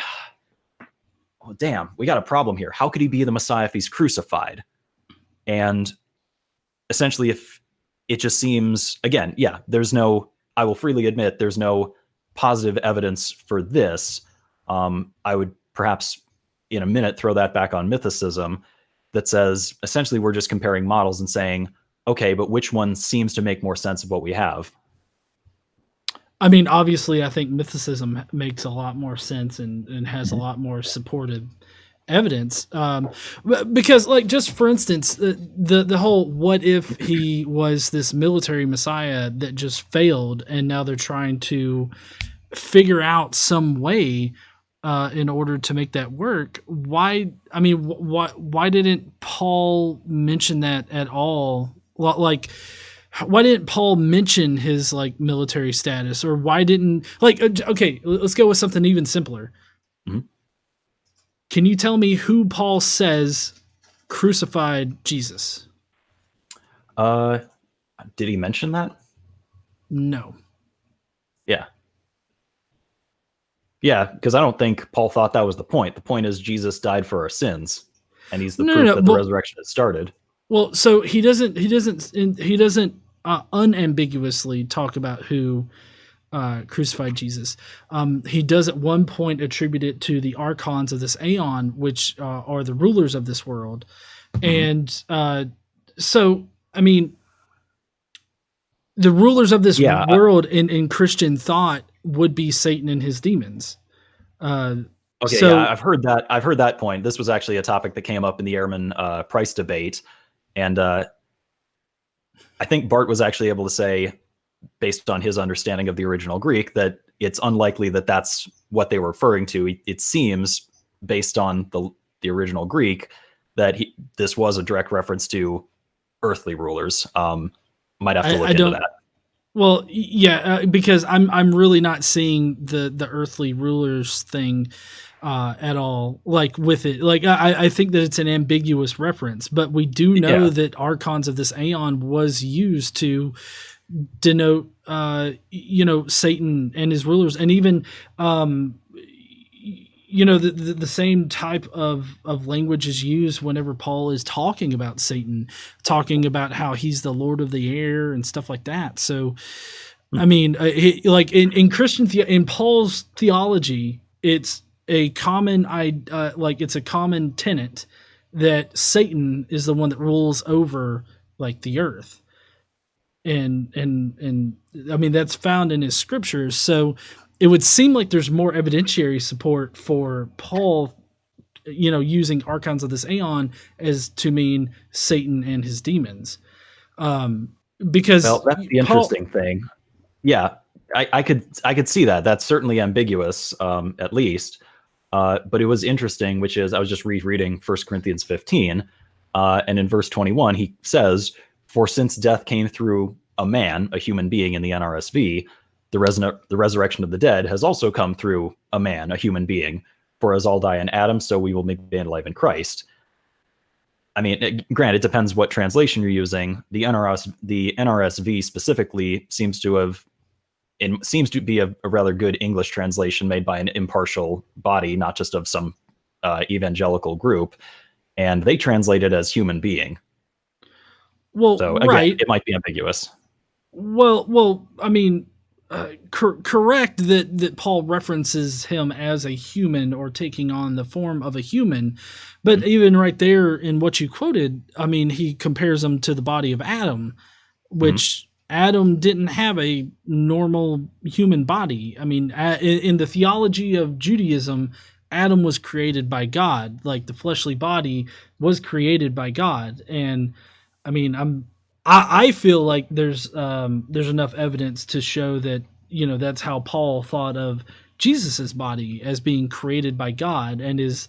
B: damn, we got a problem here. How could he be the Messiah if he's crucified? And essentially, if it just seems, again, yeah, I will freely admit, there's no positive evidence for this. I would perhaps in a minute throw that back on mythicism that says essentially we're just comparing models and saying, okay, but which one seems to make more sense of what we have?
A: I mean, obviously, I think mythicism makes a lot more sense and has a lot more supportive evidence. Because, like, just for instance, the whole what if he was this military messiah that just failed, and now they're trying to figure out some way in order to make that work. Why? I mean, why didn't Paul mention that at all? Like, why didn't Paul mention his like military status, or why didn't okay? Let's go with something even simpler. Mm-hmm. Can you tell me who Paul says crucified Jesus?
B: Did he mention that?
A: No.
B: Yeah. Yeah, because I don't think Paul thought that was the point. The point is Jesus died for our sins, and he's the
A: No, no,
B: proof
A: no.
B: that the resurrection has started.
A: Well, so he doesn't unambiguously talk about who crucified Jesus. He does at one point attribute it to the archons of this aeon, which are the rulers of this world. And so, I mean, the rulers of this world in Christian thought would be Satan and his demons.
B: Okay, yeah, I've heard that. I've heard that point. This was actually a topic that came up in the Airman price debate, and I think Bart was actually able to say, based on his understanding of the original Greek, that it's unlikely that that's what they were referring to. It seems, based on the original Greek, that this was a direct reference to earthly rulers. Might have to look into that.
A: Well, yeah, because I'm really not seeing the earthly rulers thing at all. Like with it, like I think that it's an ambiguous reference, but we do know that archons of this aeon was used to denote, Satan and his rulers, and even the same type of language is used whenever Paul is talking about Satan, talking about how he's the Lord of the air and stuff like that. So, I mean, in Christian in Paul's theology, it's a common it's a common tenet that Satan is the one that rules over like the earth, and I mean that's found in his scriptures. So it would seem like there's more evidentiary support for Paul, using archons of this aeon as to mean Satan and his demons. Because
B: that's the interesting thing. Yeah, I could see that. That's certainly ambiguous, at least. But it was interesting, which is I was just rereading 1 Corinthians 15, and in verse 21 he says, "For since death came through a man, a human being," in the NRSV, the resurrection of the dead has also come through a man, a human being. For as all die in Adam, so we will be made alive in Christ. I mean, granted, it depends what translation you're using. The NRSV specifically seems to be a rather good English translation made by an impartial body, not just of some evangelical group, and they translate it as human being.
A: Well,
B: so again, it might be ambiguous.
A: Well, I mean, correct that Paul references him as a human or taking on the form of a human, but even right there in what you quoted, I mean, he compares him to the body of Adam, which Adam didn't have a normal human body. I mean, in the theology of Judaism, Adam was created by God, like the fleshly body was created by God. And I mean, I feel like there's enough evidence to show that, that's how Paul thought of Jesus's body, as being created by God and is,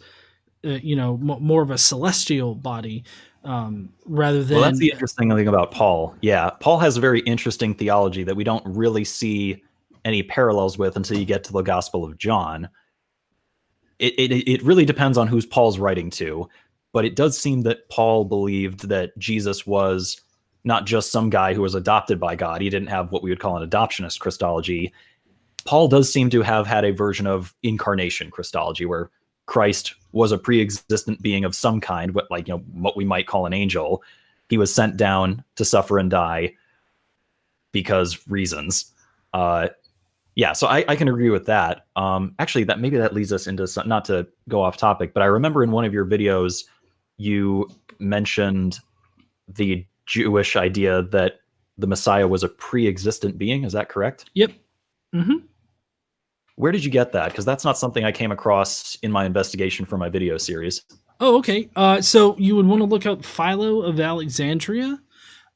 A: more of a celestial body, rather than.
B: Well, that's the interesting thing about Paul. Yeah, Paul has a very interesting theology that we don't really see any parallels with until you get to the Gospel of John. It really depends on who's Paul's writing to, but it does seem that Paul believed that Jesus was not just some guy who was adopted by God. He didn't have what we would call an adoptionist Christology. Paul does seem to have had a version of incarnation Christology, where Christ was a pre-existent being of some kind, what we might call an angel. He was sent down to suffer and die because reasons. Yeah, so I can agree with that. Actually, that leads us into some, not to go off topic, but I remember in one of your videos you mentioned the Jewish idea that the Messiah was a pre-existent being. Is that correct?
A: Yep. Mm-hmm.
B: Where did you get that? Because that's not something I came across in my investigation for my video series.
A: Oh, okay. So you would want to look up Philo of Alexandria.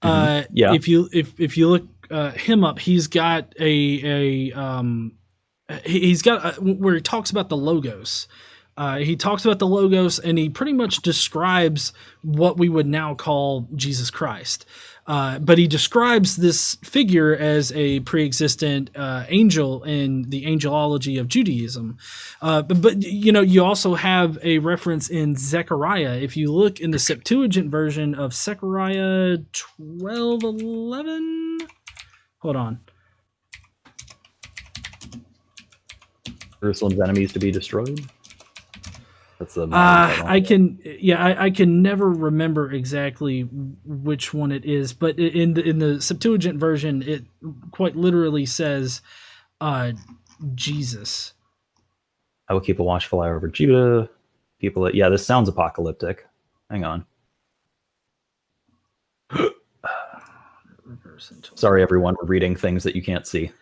B: Yeah.
A: If you look him up, he's got where he talks about the Logos. He talks about the Logos, and he pretty much describes what we would now call Jesus Christ. But he describes this figure as a pre-existent angel in the angelology of Judaism. But you also have a reference in Zechariah. If you look in the Septuagint version of Zechariah 12:11, hold on.
B: Jerusalem's enemies to be destroyed. That's the
A: I can never remember exactly which one it is, but in the Septuagint version, it quite literally says Jesus.
B: I will keep a watchful eye over Judah. People, this sounds apocalyptic. Hang on. Sorry, everyone. We're reading things that you can't see.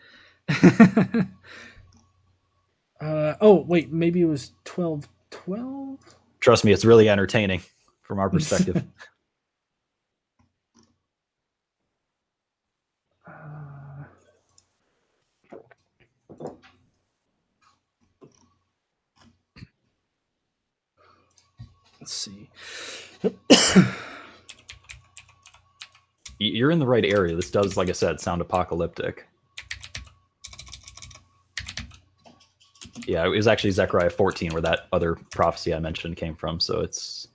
A: Wait, maybe it was 12:12.
B: Trust me, it's really entertaining from our perspective.
A: Let's see.
B: You're in the right area. This does, like I said, sound apocalyptic. Yeah, it was actually Zechariah 14 where that other prophecy I mentioned came from, so it's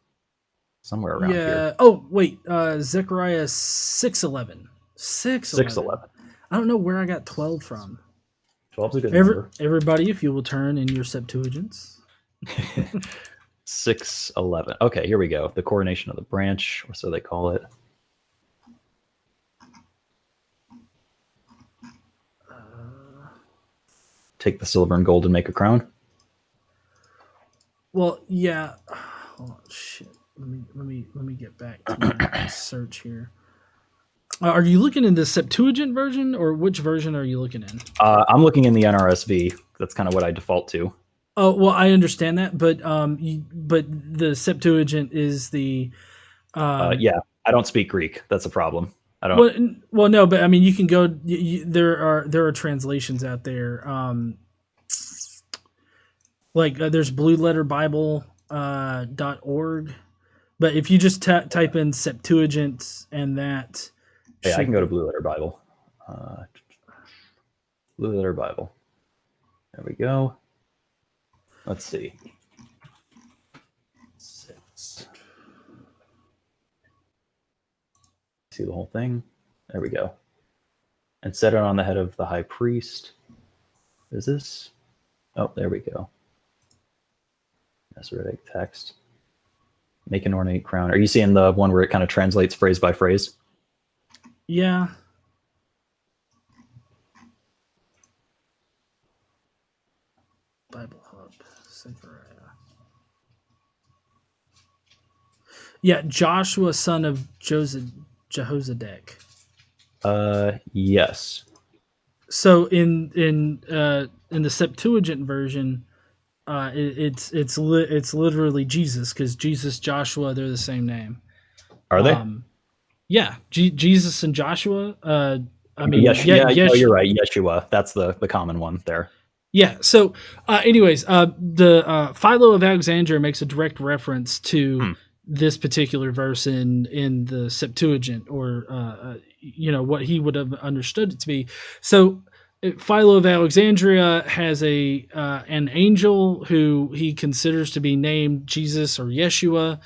B: somewhere around here.
A: Oh, wait, Zechariah 6:11.
B: 6:11.
A: I don't know where I got 12 from.
B: 12's a good number.
A: Everybody, if you will turn in your Septuagints.
B: 6:11. Okay, here we go. The coronation of the branch, or so they call it. Take the silver and gold and make a crown.
A: Well, yeah. Oh shit. Let me get back to my search here. Are you looking in the Septuagint version, or which version are you looking in?
B: I'm looking in the NRSV. That's kind of what I default to.
A: Oh well, I understand that, but the Septuagint is the.
B: Yeah, I don't speak Greek. That's a problem. I don't.
A: Well, no, but I mean, you can go. There are translations out there. There's blueletterbible.org, but if you just type in Septuagint and that.
B: Yeah, I can go to Blue Letter Bible. Blue Letter Bible. There we go. Let's see. 6. See the whole thing? There we go. And set it on the head of the high priest. Is this? Oh, there we go. Masoretic text. Make an ornate crown. Are you seeing the one where it kind of translates phrase by phrase?
A: Yeah. Bible Hub, Zechariah. Yeah, Joshua, son of Jehozadak.
B: Yes.
A: So in the Septuagint version, it's literally Jesus, because Jesus, Joshua, they're the same name.
B: Are they?
A: Yeah, Jesus and Joshua. I mean,
B: you're right. Yeshua. That's the common one there.
A: Yeah. So, anyways, the Philo of Alexandria makes a direct reference to this particular verse in the Septuagint, or what he would have understood it to be. So, Philo of Alexandria has an angel who he considers to be named Jesus or Yeshua,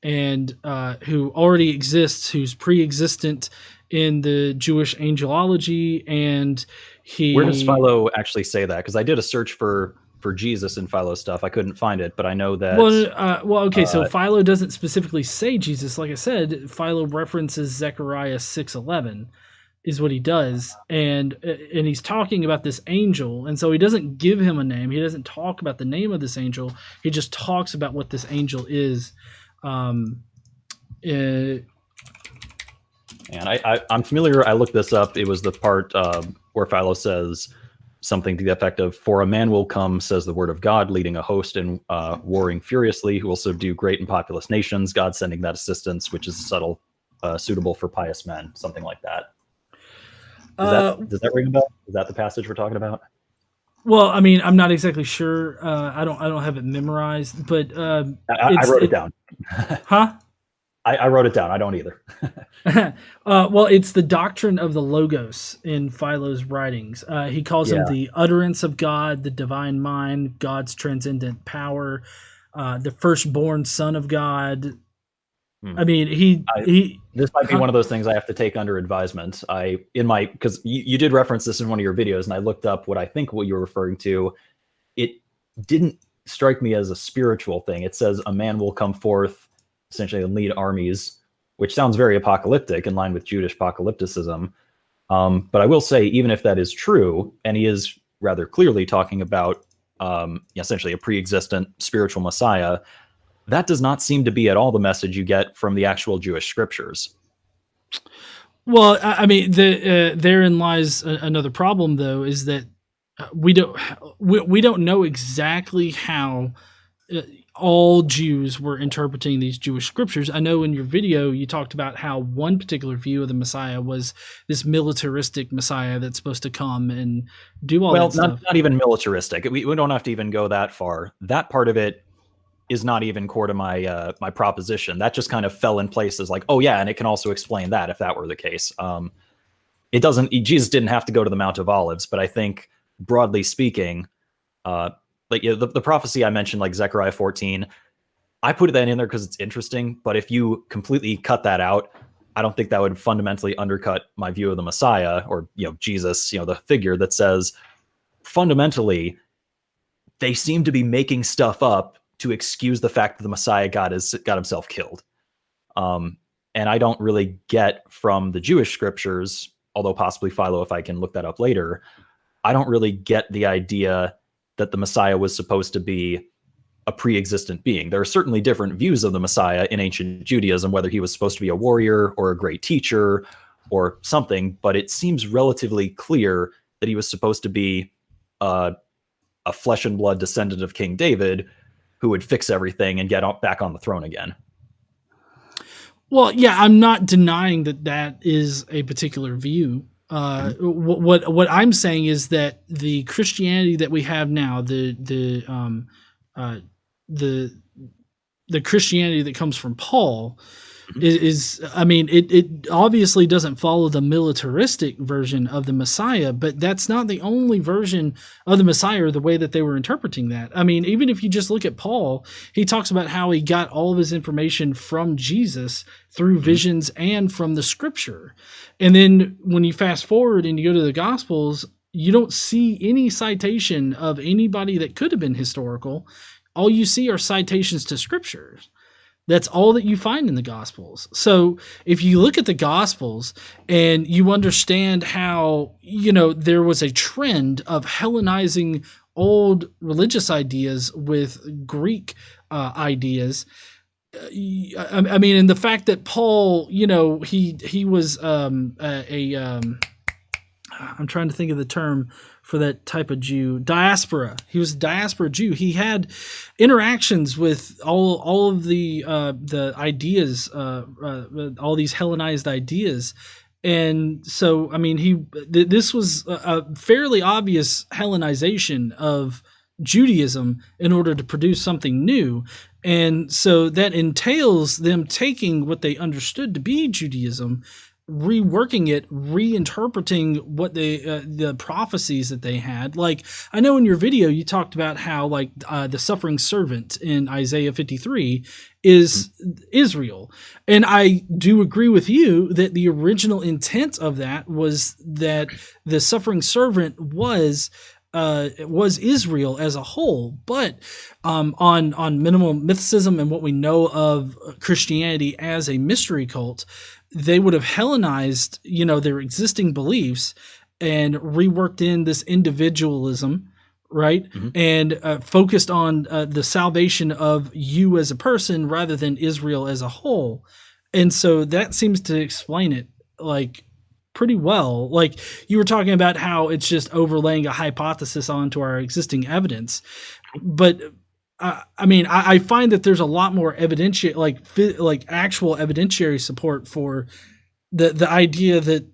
A: and who already exists, who's pre-existent in the Jewish angelology, and
B: Where does Philo actually say that? Because I did a search for Jesus in Philo stuff. I couldn't find it, but I know that.
A: Okay. So Philo doesn't specifically say Jesus. Like I said, Philo references Zechariah 6:11 is what he does, and he's talking about this angel, and so he doesn't give him a name. He doesn't talk about the name of this angel. He just talks about what this angel is. And
B: I'm familiar. I looked this up. It was the part where Philo says something to the effect of, "For a man will come, says the word of God, leading a host and warring furiously, who will subdue great and populous nations, God sending that assistance, which is subtle, suitable for pious men," something like that. Does that ring a bell? Is that the passage we're talking about?
A: Well, I mean, I'm not exactly sure. I don't have it memorized, but
B: I wrote it down.
A: huh?
B: I wrote it down. I don't either.
A: Well, it's the doctrine of the Logos in Philo's writings. He calls him
B: Yeah.
A: the utterance of God, the divine mind, God's transcendent power, the firstborn Son of God.
B: Hmm.
A: I mean,
B: I,
A: he.
B: this might be
A: Huh?
B: one of those things I have to take under advisement. Because you did reference this in one of your videos, and I looked up what you were referring to. It didn't strike me as a spiritual thing. It says a man will come forth, essentially, and lead armies, which sounds very apocalyptic, in line with Jewish apocalypticism. But I will say, even if that is true, and he is rather clearly talking about essentially a pre-existent spiritual Messiah, that does not seem to be at all the message you get from the actual Jewish scriptures.
A: Well, I mean, therein lies another problem, though, is that we don't we don't know exactly how all Jews were interpreting these Jewish scriptures. I know in your video you talked about how one particular view of the Messiah was this militaristic Messiah that's supposed to come and do all that stuff.
B: Not even militaristic. We don't have to even go that far. That part of it is not even core to my proposition. That just kind of fell in place as like, oh yeah, and it can also explain that if that were the case. It doesn't. Jesus didn't have to go to the Mount of Olives, but I think broadly speaking, the prophecy I mentioned, like Zechariah 14, I put that in there because it's interesting. But if you completely cut that out, I don't think that would fundamentally undercut my view of the Messiah or Jesus, the figure that says fundamentally they seem to be making stuff up to excuse the fact that the Messiah got himself killed. And I don't really get from the Jewish scriptures, although possibly Philo, if I can look that up later, I don't really get the idea that the Messiah was supposed to be a pre-existent being. There are certainly different views of the Messiah in ancient Judaism, whether he was supposed to be a warrior or a great teacher or something, but it seems relatively clear that he was supposed to be a flesh and blood descendant of King David who would fix everything and get back on the throne again.
A: Well, yeah, I'm not denying that is a particular view. What I'm saying is that the Christianity that we have now, the Christianity that comes from Paul, is I mean, it obviously doesn't follow the militaristic version of the Messiah, but that's not the only version of the Messiah or the way that they were interpreting that. I mean, even if you just look at Paul, he talks about how he got all of his information from Jesus through visions and from the scripture. And then when you fast forward and you go to the Gospels, you don't see any citation of anybody that could have been historical. All you see are citations to scriptures. That's all that you find in the Gospels. So if you look at the Gospels and you understand how, there was a trend of Hellenizing old religious ideas with Greek ideas, I mean, and the fact that Paul, he was I'm trying to think of the term for that type of Jew, diaspora. He was a diaspora Jew. He had interactions with all of the ideas, all these Hellenized ideas. And so, I mean, this was a fairly obvious Hellenization of Judaism in order to produce something new. And so that entails them taking what they understood to be Judaism, reworking it, reinterpreting what the prophecies that they had. Like, I know in your video you talked about how the suffering servant in Isaiah 53 is Israel, and I do agree with you that the original intent of that was that the suffering servant was Israel as a whole, but on minimal mythicism and what we know of Christianity as a mystery cult, they would have Hellenized, their existing beliefs and reworked in this individualism, right? Mm-hmm. And focused on the salvation of you as a person rather than Israel as a whole. And so that seems to explain it pretty well. Like you were talking about how it's just overlaying a hypothesis onto our existing evidence. But I mean, I find that there's a lot more evidentiary, like actual evidentiary support for the idea that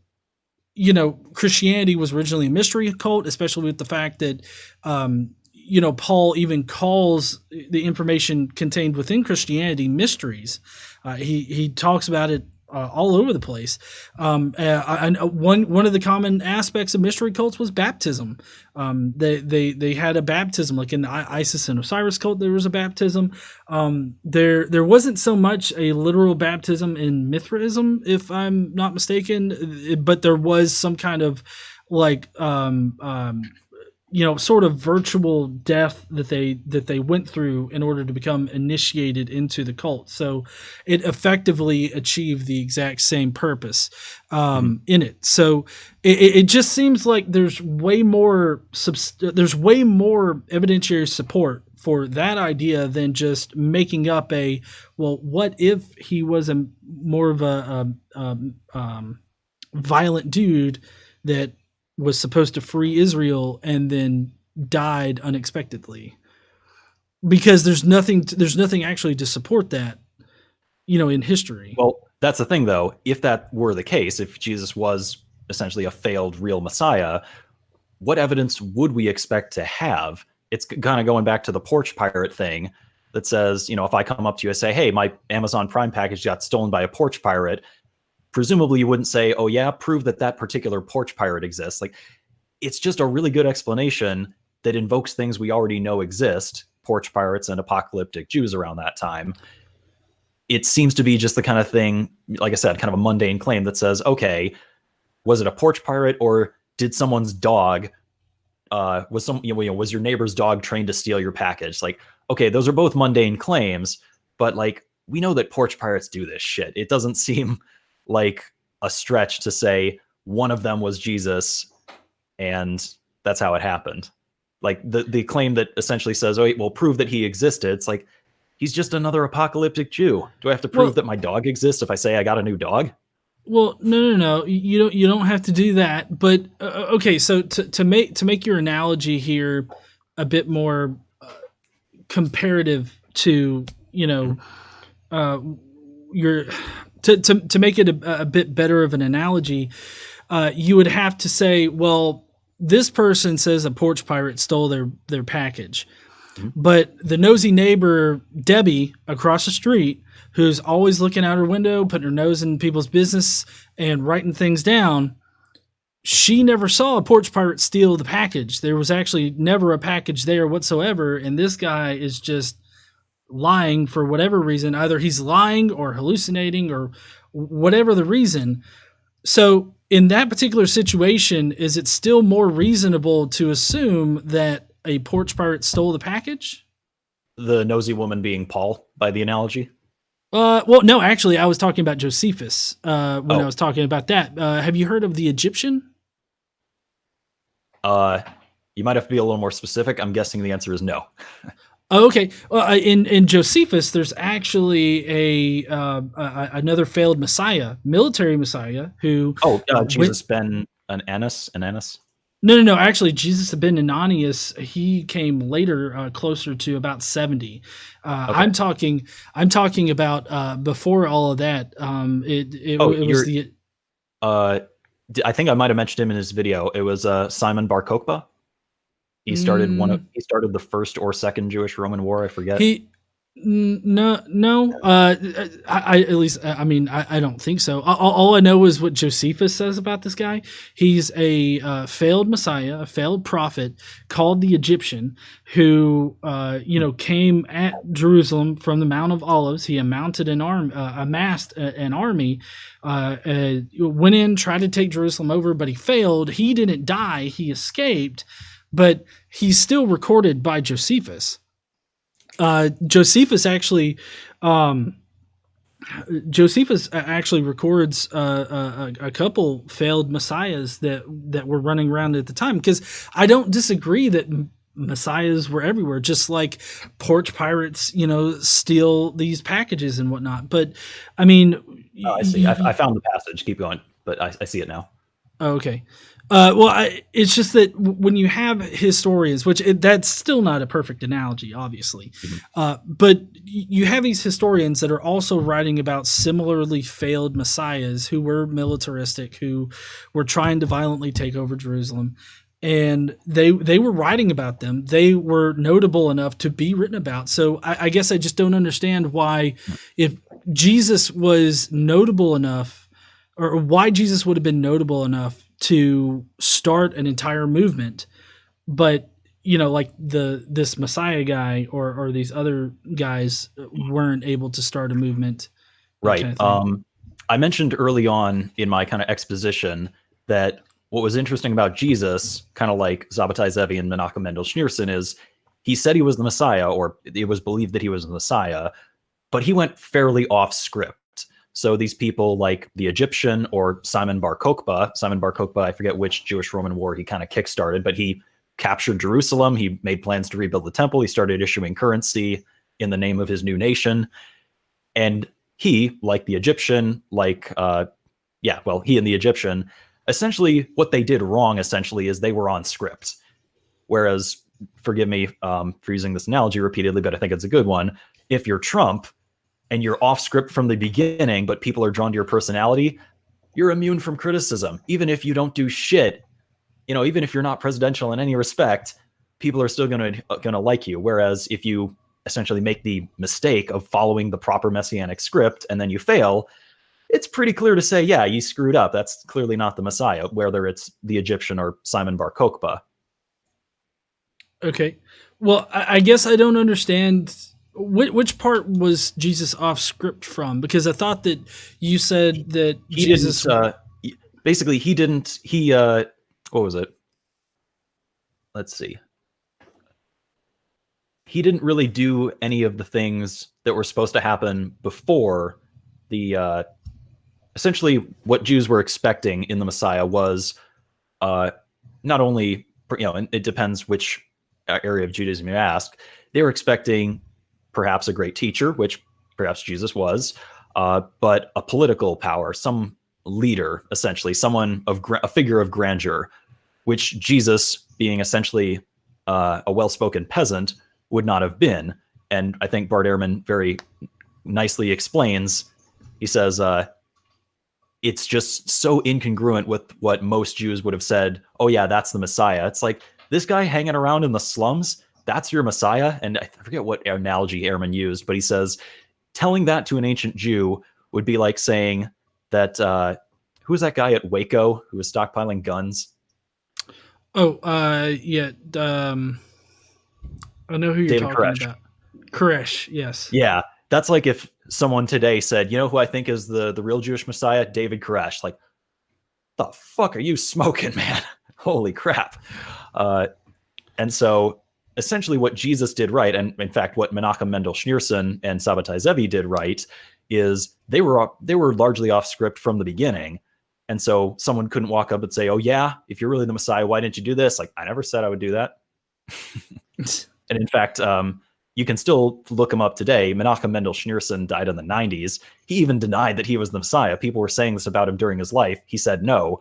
A: Christianity was originally a mystery cult, especially with the fact that, Paul even calls the information contained within Christianity mysteries. He talks about it all over the place. One of the common aspects of mystery cults was baptism. They had a baptism, like in the Isis and Osiris cult. There was a baptism. There wasn't so much a literal baptism in Mithraism, if I'm not mistaken, but there was some kind of like sort of virtual death that they went through in order to become initiated into the cult. So it effectively achieved the exact same purpose in it. So it just seems like there's way more evidentiary support for that idea than just making up what if he was more of a violent dude that was supposed to free Israel and then died unexpectedly, because there's nothing actually to support that, in history.
B: Well, that's the thing though. If that were the case, if Jesus was essentially a failed real Messiah, what evidence would we expect to have? It's kind of going back to the Porch Pirate thing that says, if I come up to you and say, hey, my Amazon Prime package got stolen by a Porch Pirate, presumably you wouldn't say, oh yeah, prove that particular Porch Pirate exists. Like, it's just a really good explanation that invokes things we already know exist, Porch Pirates and apocalyptic Jews around that time. It seems to be just the kind of thing, like I said, kind of a mundane claim that says, okay, was it a Porch Pirate, or did someone's dog, was your neighbor's dog trained to steal your package? Like, okay, those are both mundane claims, but like, we know that Porch Pirates do this shit. It doesn't seem like a stretch to say one of them was Jesus and that's how it happened. Like the claim that essentially says, oh, wait, well, prove that he existed. It's like, he's just another apocalyptic Jew. Do I have to prove that my dog exists if I say I got a new dog?
A: Well, no. You don't have to do that. But okay, so to make your analogy here a bit more comparative to your to make it a bit better of an analogy, you would have to say, well, this person says a Porch Pirate stole their package. But the nosy neighbor, Debbie, across the street, who's always looking out her window, putting her nose in people's business and writing things down, she never saw a Porch Pirate steal the package. There was actually never a package there whatsoever, and this guy is just lying for whatever reason. Either he's lying or hallucinating or whatever the reason. So in that particular situation, is it still more reasonable to assume that a Porch Pirate stole the package?
B: The nosy woman being Paul, by the analogy?
A: Well, no, actually, I was talking about Josephus I was talking about that. Have you heard of the Egyptian?
B: You might have to be a little more specific. I'm guessing the answer is no.
A: Oh, okay. In Josephus, there's actually another failed Messiah, military Messiah, who
B: Jesus ben Annas.
A: No. Actually, Jesus ben Ananias, he came later, closer to about 70. Okay. I'm talking about before all of that. It was the.
B: I think I might have mentioned him in his video. It was Simon Bar Kokhba. He started the first or second Jewish-Roman war. I forget. No. I don't think so. All I know is what Josephus says about this guy. He's a failed Messiah, a failed prophet called the Egyptian, who came at Jerusalem from the Mount of Olives. He amassed an army, went in, tried to take Jerusalem over, but he failed. He didn't die. He escaped. But he's still recorded by Josephus. Josephus actually records a couple failed messiahs that were running around at the time. Because I don't disagree that messiahs were everywhere, just like Porch Pirates, steal these packages and whatnot. But I mean, I see. I found the passage. Keep going, but I see it now.
A: Oh, okay. It's just that when you have historians, that's still not a perfect analogy, obviously,
B: Mhm.
A: but you have these historians that are also writing about similarly failed messiahs who were militaristic, who were trying to violently take over Jerusalem, and they were writing about them. They were notable enough to be written about. So I guess I just don't understand why, if Jesus was notable enough, or why Jesus would have been notable enough to start an entire movement, but like this Messiah guy or these other guys weren't able to start a movement, that
B: Right.
A: kind of thing.
B: I mentioned early on in my kind of exposition that what was interesting about Jesus, kind of like Zabbatai Zevi and Menachem Mendel Schneerson, is he said he was the Messiah, or it was believed that he was the Messiah, but he went fairly off script. So these people like the Egyptian or Simon Bar Kokhba, I forget which Jewish-Roman war he kind of kickstarted, but he captured Jerusalem. He made plans to rebuild the temple. He started issuing currency in the name of his new nation. And he, like the Egyptian, he and the Egyptian, essentially what they did wrong, essentially, is they were on script. Whereas, forgive me for using this analogy repeatedly, but I think it's a good one. If you're Trump and you're off script from the beginning, but people are drawn to your personality, you're immune from criticism. Even if you don't do shit, even if you're not presidential in any respect, people are still gonna like you. Whereas if you essentially make the mistake of following the proper messianic script and then you fail, it's pretty clear to say, yeah, you screwed up. That's clearly not the Messiah, whether it's the Egyptian or Simon Bar Kokhba.
A: Okay. Well, I guess I don't understand which part was Jesus off script from, because I thought that you said that
B: He
A: Jesus.
B: didn't. Basically, he didn't. He. What was it? Let's see. He didn't really do any of the things that were supposed to happen before the. Essentially, what Jews were expecting in the Messiah was not only, and it depends which area of Judaism you ask, they were expecting perhaps a great teacher, which perhaps Jesus was, but a political power, some leader, essentially, someone of a figure of grandeur, which Jesus, being essentially a well-spoken peasant, would not have been. And I think Bart Ehrman very nicely explains. He says, it's just so incongruent with what most Jews would have said. Oh yeah, that's the Messiah. It's like, this guy hanging around in the slums, that's your Messiah? And I forget what analogy Ehrman used, but he says, telling that to an ancient Jew would be like saying that, who was that guy at Waco who was stockpiling guns?
A: Oh, yeah. I know who you're
B: David
A: talking
B: Koresh.
A: about. Koresh, yes.
B: Yeah, that's like if someone today said, you know who I think is the real Jewish Messiah? David Koresh. Like, the fuck are you smoking, man? Holy crap. And so essentially what Jesus did right, and in fact what Menachem Mendel Schneerson and Sabbatai Zevi did right, is they were largely off script from the beginning. And so someone couldn't walk up and say, oh yeah, if you're really the Messiah, why didn't you do this? Like, I never said I would do that. And in fact, you can still look him up today. Menachem Mendel Schneerson died in the 90s. He even denied that he was the Messiah. People were saying this about him during his life. He said no.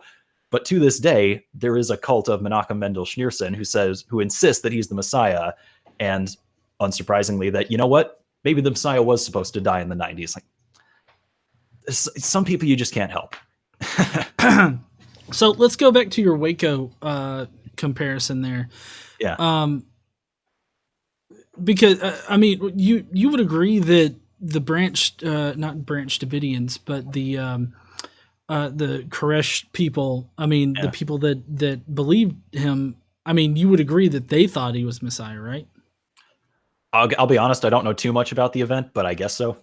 B: But to this day, there is a cult of Menachem Mendel Schneerson who insists that he's the Messiah. And unsurprisingly, that, you know what? Maybe the Messiah was supposed to die in the 90s. Like, some people you just can't help.
A: So let's go back to your Waco comparison there.
B: Yeah.
A: Because I mean, you would agree that the not Branch Davidians, but the Koresh people. I mean, the people that believed him. I mean, you would agree that they thought he was Messiah, right?
B: I'll be honest. I don't know too much about the event, but I guess so.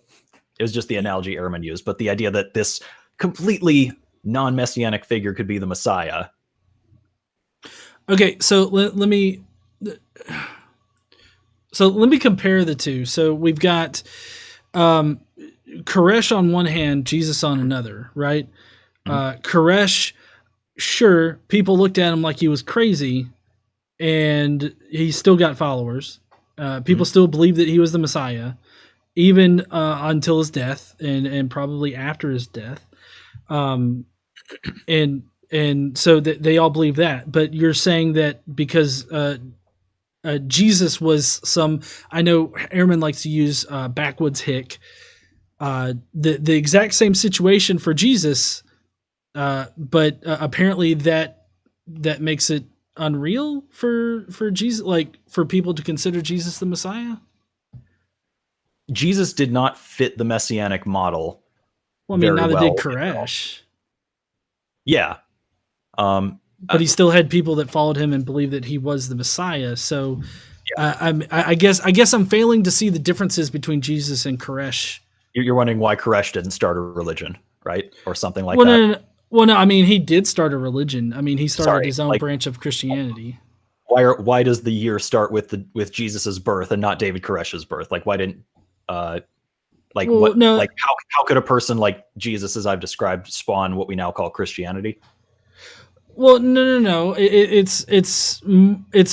B: It was just the analogy Ehrman used, but the idea that this completely non-messianic figure could be the Messiah.
A: Okay, so let me compare the two. So we've got Koresh on one hand, Jesus on another, right? Koresh, sure, people looked at him like he was crazy, and he still got followers. People still believed that he was the Messiah, even until his death, and probably after his death. And and so they all believe that. But you're saying that because Jesus was some, I know Airman likes to use backwoods hick, the exact same situation for Jesus, but apparently that makes it unreal for Jesus, like for people to consider Jesus the Messiah.
B: Jesus did not fit the messianic model
A: Well, I mean,
B: very
A: neither did
B: well.
A: Koresh,
B: Yeah.
A: but he still had people that followed him and believed that he was the Messiah. So, I guess I'm failing to see the differences between Jesus and Koresh.
B: You're wondering why Koresh didn't start a religion, right? Or something like
A: Well,
B: that.
A: well, no. I mean, he did start a religion. I mean, he started
B: Sorry,
A: his own
B: like
A: branch of Christianity.
B: why does the year start with Jesus's birth and not David Koresh's birth? Like why didn't
A: Well, no.
B: how could a person like Jesus, as I've described, spawn what we now call Christianity?
A: Well, no. It's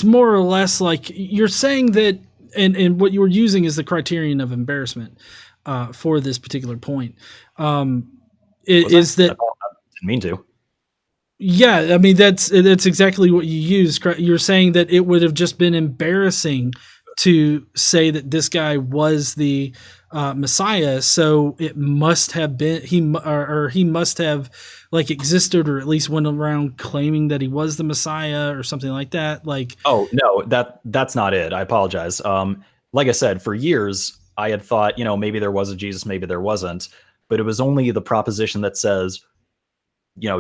A: more or less like you're saying that, and what you were using is the criterion of embarrassment for this particular point. Is that
B: I didn't mean to.
A: Yeah, I mean that's exactly what you use. You're saying that it would have just been embarrassing to say that this guy was the Messiah, so it must have been or he must have like existed or at least went around claiming that he was the Messiah or something like that. Like,
B: Oh no, that's not it. I apologize. Like I said, for years I had thought, maybe there was a Jesus, maybe there wasn't, but it was only the proposition that says,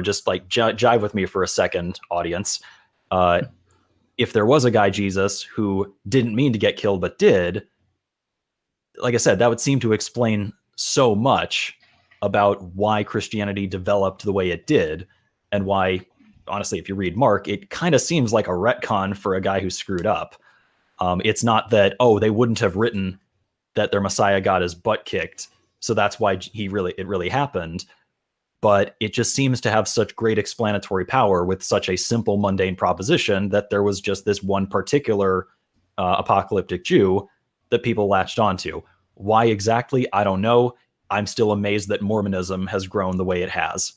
B: just like jive with me for a second, audience. If there was a guy Jesus who didn't mean to get killed but did, like I said, that would seem to explain so much about why Christianity developed the way it did, and why, honestly, if you read Mark, it kind of seems like a retcon for a guy who screwed up. It's not that, they wouldn't have written that their Messiah got his butt kicked, so that's why it really happened. But it just seems to have such great explanatory power with such a simple, mundane proposition that there was just this one particular apocalyptic Jew that people latched onto. Why exactly? I don't know. I'm still amazed that Mormonism has grown the way it has.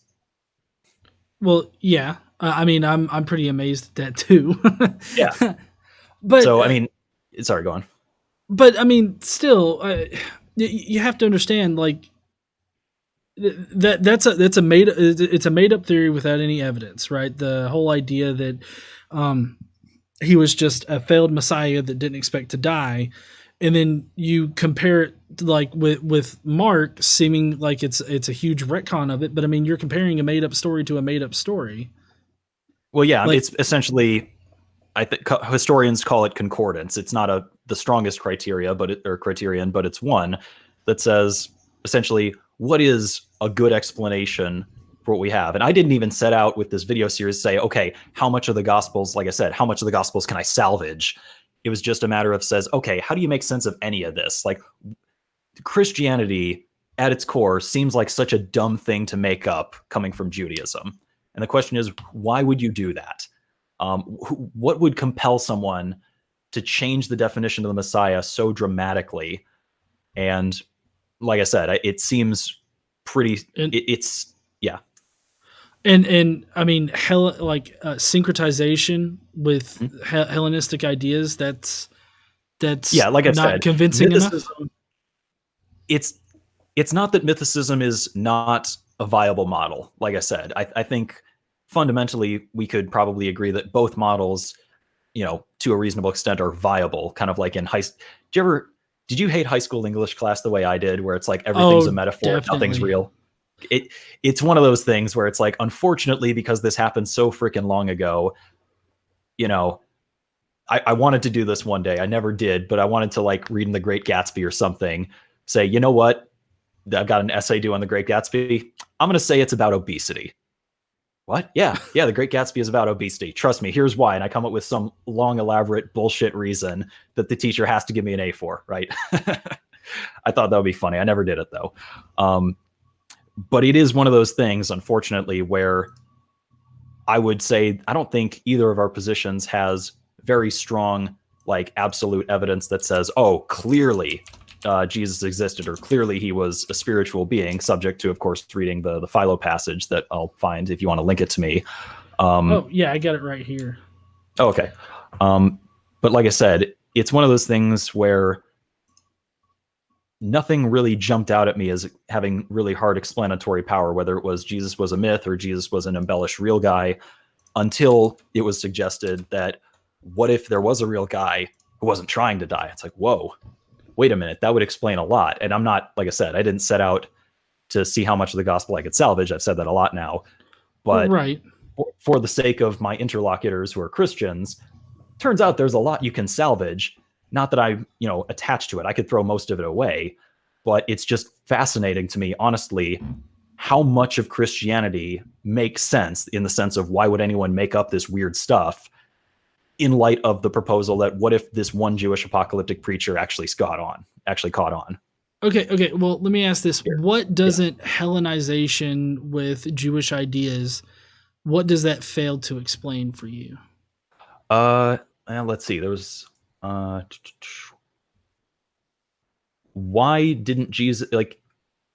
A: well, yeah. I mean, I'm pretty amazed at that too.
B: Yeah.
A: But
B: So, I mean, sorry, go on.
A: but I mean, still, you have to understand, like that's a made up theory without any evidence, right? The whole idea that he was just a failed messiah that didn't expect to die, and then you compare it like with Mark seeming like it's a huge retcon of it, but I mean you're comparing a made up story to a made up story.
B: Well, yeah,
A: Like,
B: it's essentially, I think historians call it concordance. It's not the strongest criteria, or criterion, but it's one that says essentially what is a good explanation for what we have. And I didn't even set out with this video series to say, okay, how much of the Gospels, like I said, how much of the Gospels can I salvage? It was just a matter of says, okay, how do you make sense of any of this? Like Christianity at its core seems like such a dumb thing to make up coming from Judaism. And the question is, why would you do that? What would compel someone to change the definition of the Messiah so dramatically? And like I said, it seems pretty. It's yeah.
A: And I mean, syncretization with Hellenistic ideas. That's
B: Yeah, like I've
A: not
B: said,
A: convincing enough.
B: It's not that mythicism is not a viable model. Like I said, I think fundamentally we could probably agree that both models, to a reasonable extent, are viable. Kind of like in did you hate high school English class the way I did, where it's like everything's a metaphor, nothing's real? It's one of those things where it's like, unfortunately, because this happened so freaking long ago, I wanted to do this one day. I never did, but I wanted to like read in The Great Gatsby or something, say, you know what? I've got an essay due on The Great Gatsby. I'm going to say it's about obesity. What? Yeah. The Great Gatsby is about obesity. Trust me, here's why. And I come up with some long, elaborate bullshit reason that the teacher has to give me an A for, right? I thought that would be funny. I never did it though. But it is one of those things, unfortunately, where I would say I don't think either of our positions has very strong, like, absolute evidence that says, oh, clearly Jesus existed, or clearly he was a spiritual being, subject to, of course, reading the Philo passage that I'll find if you want to link it to me.
A: Oh yeah, I got it right here.
B: Oh, okay. But like I said, it's one of those things where nothing really jumped out at me as having really hard explanatory power, whether it was Jesus was a myth or Jesus was an embellished real guy, until it was suggested that what if there was a real guy who wasn't trying to die? It's like, whoa, wait a minute, that would explain a lot. And I'm not, like I said, I didn't set out to see how much of the gospel I could salvage. I've said that a lot now. But
A: Right.
B: for the sake of my interlocutors who are Christians, turns out there's a lot you can salvage. Not that I'm, attached to it. I could throw most of it away, but it's just fascinating to me, honestly, how much of Christianity makes sense in the sense of why would anyone make up this weird stuff in light of the proposal that what if this one Jewish apocalyptic preacher actually caught on.
A: Okay. Well, let me ask this:
B: Here.
A: what doesn't Hellenization with Jewish ideas? What does that fail to explain for you?
B: Let's see. There was why didn't Jesus, like,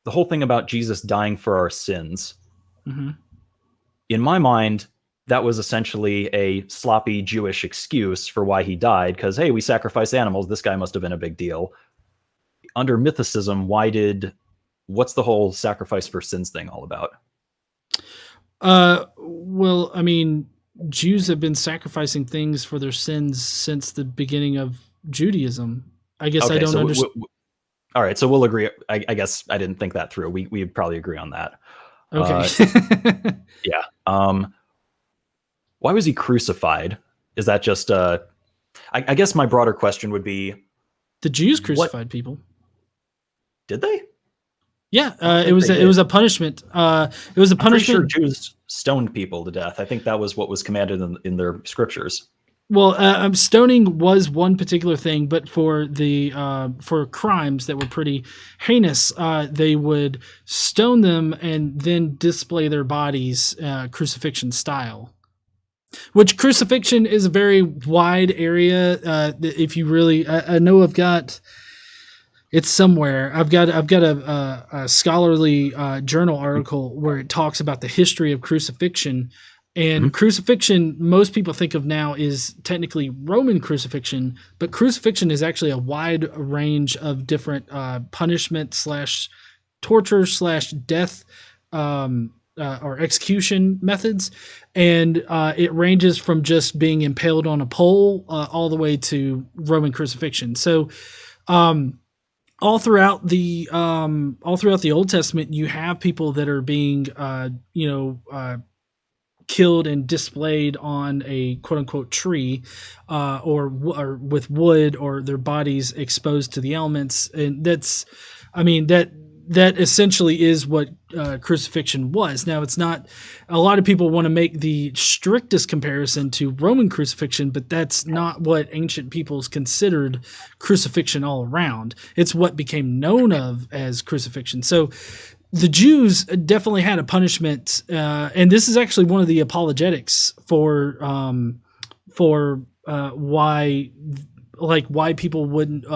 B: the whole thing about Jesus dying for our sins?
A: Mm-hmm.
B: In my mind, that was essentially a sloppy Jewish excuse for why he died, because, hey, we sacrifice animals. This guy must have been a big deal. Under mythicism, what's the whole sacrifice for sins thing all about?
A: Well, I mean, Jews have been sacrificing things for their sins since the beginning of Judaism. I guess I don't understand.
B: All right, so we'll agree. I guess I didn't think that through. We'd probably agree on that.
A: Okay.
B: Yeah. Why was he crucified? Is that just I guess my broader question would be,
A: the Jews crucified people.
B: Did they?
A: Yeah, it was a punishment. It was a punishment.
B: I'm pretty sure Jews stoned people to death. I think that was what was commanded in their scriptures.
A: Well, stoning was one particular thing, but for the for crimes that were pretty heinous, they would stone them and then display their bodies crucifixion style. Which crucifixion is a very wide area. If you really, I know I've got. It's somewhere. I've got a scholarly journal article where it talks about the history of crucifixion. And crucifixion, most people think of now, is technically Roman crucifixion, but crucifixion is actually a wide range of different punishment / torture / death or execution methods. And it ranges from just being impaled on a pole all the way to Roman crucifixion. So all throughout the Old Testament, you have people that are being killed and displayed on a quote unquote tree, or with wood, or their bodies exposed to the elements. And that essentially is what crucifixion was. Now, it's not, a lot of people want to make the strictest comparison to Roman crucifixion, but that's not what ancient peoples considered crucifixion all around. It's what became known of as crucifixion. So the Jews definitely had a punishment, and this is actually one of the apologetics for why people wouldn't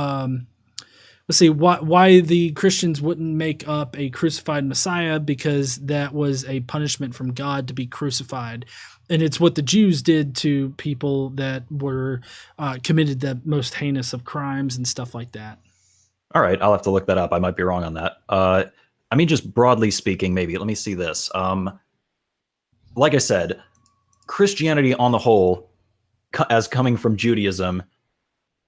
A: why the Christians wouldn't make up a crucified Messiah, because that was a punishment from God to be crucified. And it's what the Jews did to people that were committed the most heinous of crimes and stuff like that.
B: All right, I'll have to look that up. I might be wrong on that. Just broadly speaking, maybe. Let me see this. Like I said, Christianity on the whole, as coming from Judaism,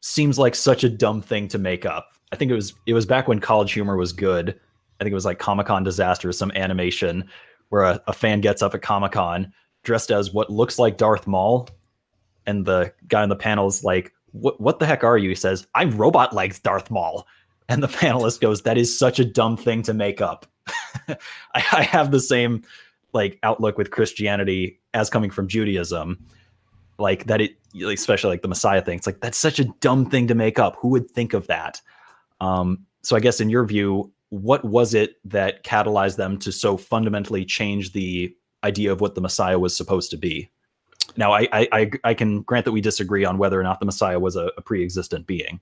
B: seems like such a dumb thing to make up. I think it was back when College Humor was good. I think it was like Comic-Con Disaster, some animation where a fan gets up at Comic-Con dressed as what looks like Darth Maul, and the guy on the panel is like, what the heck are you? He says, I'm robot legs Darth Maul. And the panelist goes, that is such a dumb thing to make up. I have the same outlook with Christianity as coming from Judaism. Especially the Messiah thing. It's like, that's such a dumb thing to make up. Who would think of that? So I guess in your view, what was it that catalyzed them to so fundamentally change the idea of what the Messiah was supposed to be? Now, I can grant that we disagree on whether or not the Messiah was a pre-existent being.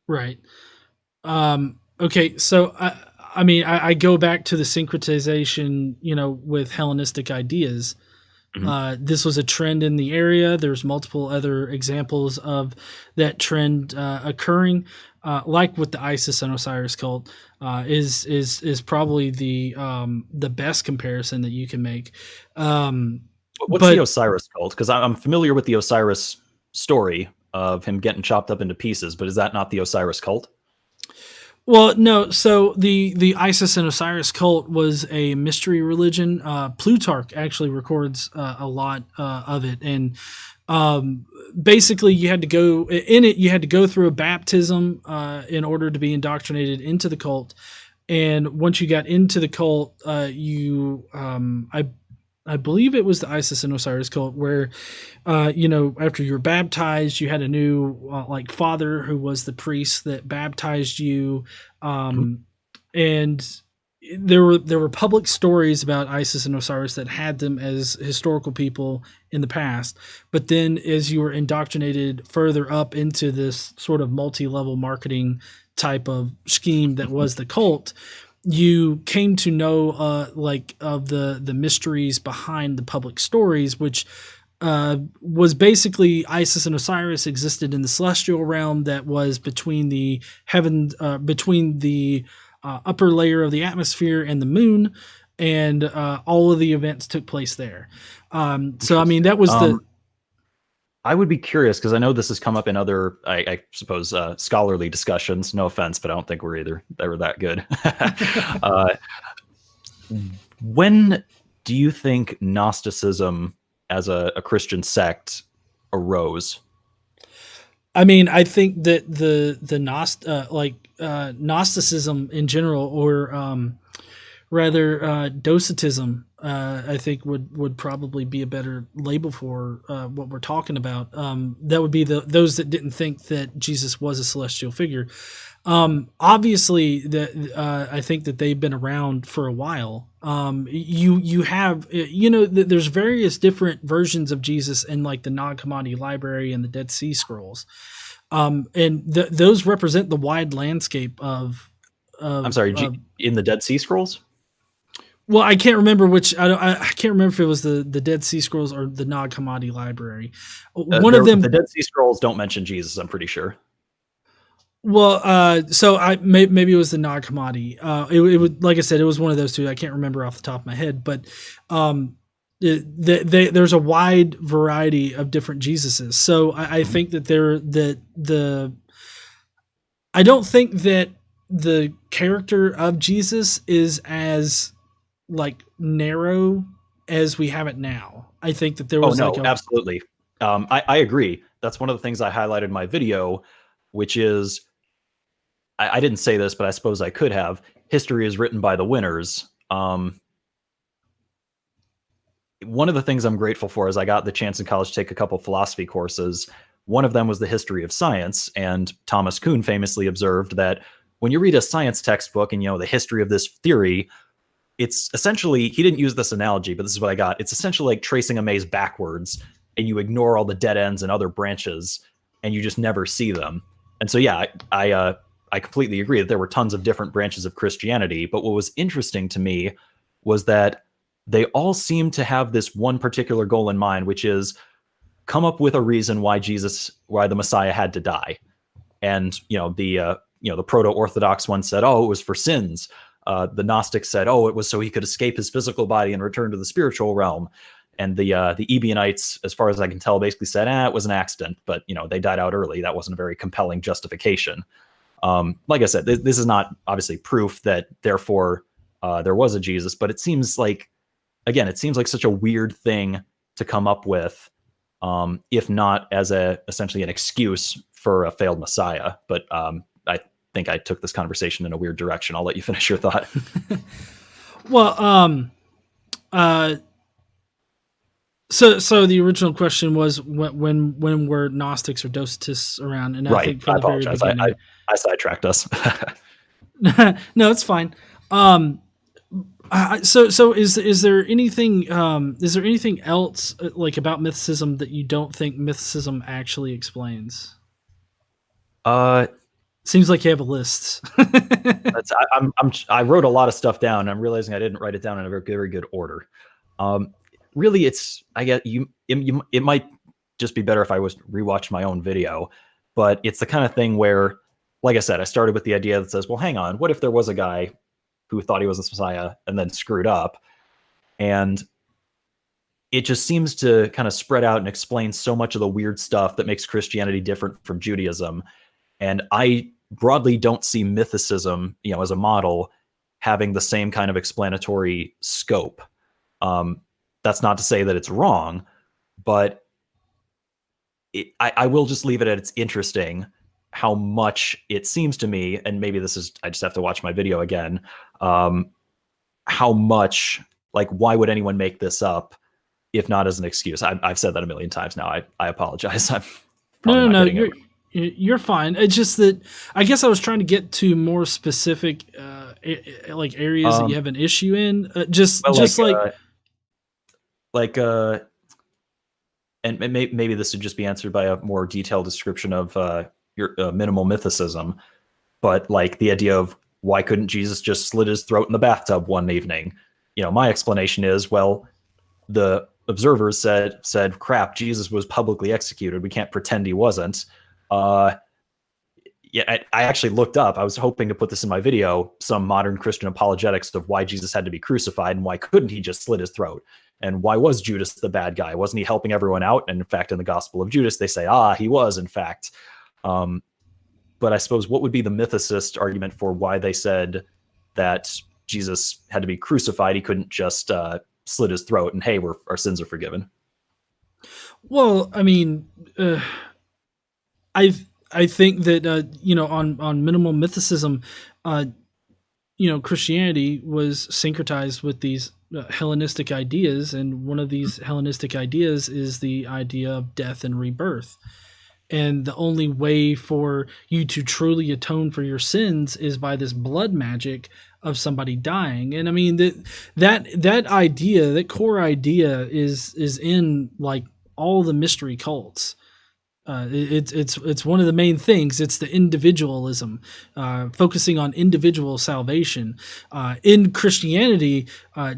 A: Right. Okay, so I mean, I go back to the syncretization, with Hellenistic ideas.
B: Mhm.
A: This was a trend in the area. There's multiple other examples of that trend occurring, like with the Isis and Osiris cult. Is probably the best comparison that you can make. Um,
B: What's the
A: but
B: Osiris cult? Because I'm familiar with the Osiris story of him getting chopped up into pieces, but is that not the Osiris cult?
A: Well, no. So the Isis and Osiris cult was a mystery religion. Plutarch actually records a lot of it, and um, basically, you had to go in it. You had to go through a baptism in order to be indoctrinated into the cult. And once you got into the cult, I believe it was the Isis and Osiris cult where after you were baptized, you had a new like father who was the priest that baptized you,
B: Mhm.
A: um, and there were public stories about Isis and Osiris that had them as historical people in the past. But then, as you were indoctrinated further up into this sort of multi-level marketing type of scheme that was the cult, you came to know like of the mysteries behind the public stories, which was basically Isis and Osiris existed in the celestial realm that was between the heaven, between the upper layer of the atmosphere and the moon, and all of the events took place there. So I mean,
B: Interesting.
A: that was the
B: I would be curious because I know this has come up in other, I suppose, scholarly discussions. No offense, but I don't think we're either ever that good. uh, when do you think Gnosticism as a Christian sect arose?
A: I mean, I think that Gnosticism in general, or rather Docetism, I think would probably be a better label for what we're talking about. That would be those that didn't think that Jesus was a celestial figure. Obviously, I think that they've been around for a while. You have there's various different versions of Jesus in like the Nag Hammadi library and the Dead Sea Scrolls, and those represent the wide landscape of
B: I'm sorry,
A: of
B: in the Dead Sea Scrolls?
A: well, I can't remember which. I can't remember if it was the Dead Sea Scrolls or the Nag Hammadi library. One of
B: The
A: them.
B: Dead Sea Scrolls don't mention Jesus, I'm pretty sure.
A: Well, so maybe it was the Nag Hammadi. It would, like I said, it was one of those two. I can't remember off the top of my head, but um, there's a wide variety of different Jesuses. So I
B: Mhm.
A: think that I don't think that the character of Jesus is as like narrow as we have it now. I think that there
B: Oh,
A: was like
B: no,
A: a
B: absolutely. I agree. That's one of the things I highlighted in my video, which is I didn't say this, but I suppose I could have. History is written by the winners. One of the things I'm grateful for is I got the chance in college to take a couple philosophy courses. One of them was the history of science, and Thomas Kuhn famously observed that when you read a science textbook and the history of this theory, it's essentially, he didn't use this analogy, but this is what I got. It's essentially like tracing a maze backwards, and you ignore all the dead ends and other branches, and you just never see them. And so, yeah, I completely agree that there were tons of different branches of Christianity. But what was interesting to me was that they all seem to have this one particular goal in mind, which is come up with a reason why the Messiah had to die. And the proto-Orthodox one said, "Oh, it was for sins." The Gnostics said, "Oh, it was so he could escape his physical body and return to the spiritual realm." And the Ebionites, as far as I can tell, basically said, "It was an accident, but they died out early. That wasn't a very compelling justification." Like I said, this is not obviously proof that therefore there was a Jesus, but it seems like, again, it seems like such a weird thing to come up with, if not as essentially an excuse for a failed Messiah. But I think I took this conversation in a weird direction. I'll let you finish your thought.
A: well, uh, so the original question was when were Gnostics or Docetists around, and I
B: Right.
A: think
B: I
A: from the very
B: apologize.
A: beginning.
B: I sidetracked us.
A: No, it's fine. Um, so is there anything else like about mythicism that you don't think mythicism actually explains?
B: uh,
A: Seems like you have a list.
B: I wrote a lot of stuff down. I'm realizing I didn't write it down in a very good order. Really, I get it might just be better if I was rewatch my own video, but it's the kind of thing where, like I said, I started with the idea that says, well, hang on, what if there was a guy who thought he was the Messiah and then screwed up? And it just seems to kind of spread out and explain so much of the weird stuff that makes Christianity different from Judaism. And I broadly don't see mythicism, as a model having the same kind of explanatory scope. That's not to say that it's wrong, but I will just leave it at it's interesting how much it seems to me, and maybe I just have to watch my video again, how much, like, why would anyone make this up if not as an excuse? I've said that a million times now. I apologize. I'm probably not hitting it.
A: You're fine. It's just that I guess I was trying to get to more specific, like areas that you have an issue in.
B: And maybe this would just be answered by a more detailed description of your minimal mythicism, but like the idea of why couldn't Jesus just slit his throat in the bathtub one evening? My explanation is, well, the observers said, crap, Jesus was publicly executed. We can't pretend he wasn't. I actually looked up, I was hoping to put this in my video, some modern Christian apologetics of why Jesus had to be crucified and why couldn't he just slit his throat? And why was Judas the bad guy? Wasn't he helping everyone out? And in fact, in the Gospel of Judas, they say, he was, in fact. But I suppose what would be the mythicist argument for why they said that Jesus had to be crucified? He couldn't just slit his throat and, hey, our sins are forgiven.
A: Well, I mean, I think that on minimal mythicism, Christianity was syncretized with these Hellenistic ideas, and one of these Hellenistic ideas is the idea of death and rebirth. And the only way for you to truly atone for your sins is by this blood magic of somebody dying. And I mean that idea, that core idea, is in like all the mystery cults. It's one of the main things. It's the individualism, focusing on individual salvation. In Christianity,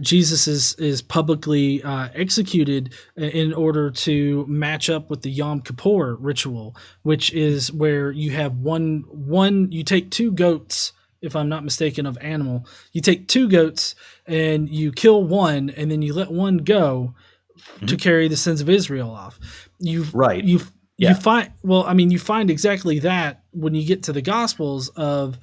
A: Jesus is publicly executed in order to match up with the Yom Kippur ritual, which is where you have you take two goats, if I'm not mistaken, of animal. You take two goats and you kill one, and then you let one go to carry the sins of Israel off. You find exactly that when you get to the Gospels of,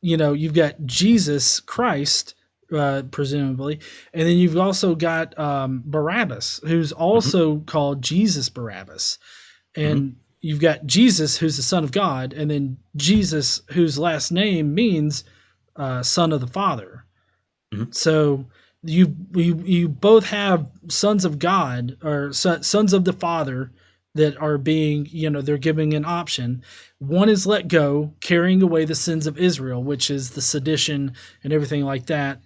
A: you've got Jesus Christ, presumably, and then you've also got Barabbas, who's also called Jesus Barabbas, and you've got Jesus, who's the Son of God, and then Jesus, whose last name means Son of the Father. So you both have sons of God, or sons of the Father, that are being, they're giving an option. One is let go, carrying away the sins of Israel, which is the sedition and everything like that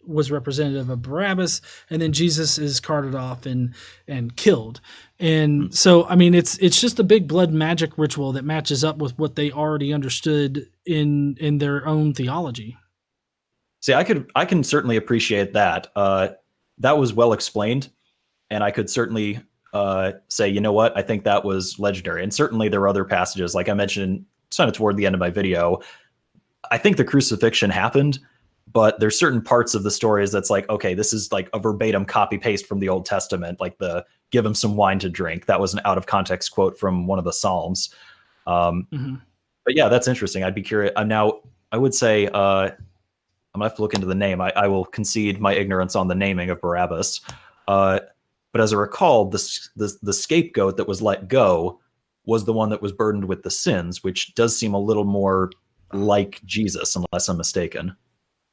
A: was representative of Barabbas, and then Jesus is carted off and killed. And so, I mean, it's just a big blood magic ritual that matches up with what they already understood in their own theology.
B: See, I can certainly appreciate that. That was well explained, and I could certainly say, you know what, I think that was legendary. And certainly there were other passages, like I mentioned kind of toward the end of my video. I think the crucifixion happened, but there's certain parts of the stories that's like, okay, this is like a verbatim copy paste from the Old Testament, like the give him some wine to drink. That was an out of context quote from one of the Psalms. But yeah, that's interesting. I'd be curious. I would say, I'm gonna have to look into the name. I will concede my ignorance on the naming of Barabbas. But as I recall, the scapegoat that was let go was the one that was burdened with the sins, which does seem a little more like Jesus, unless I'm mistaken.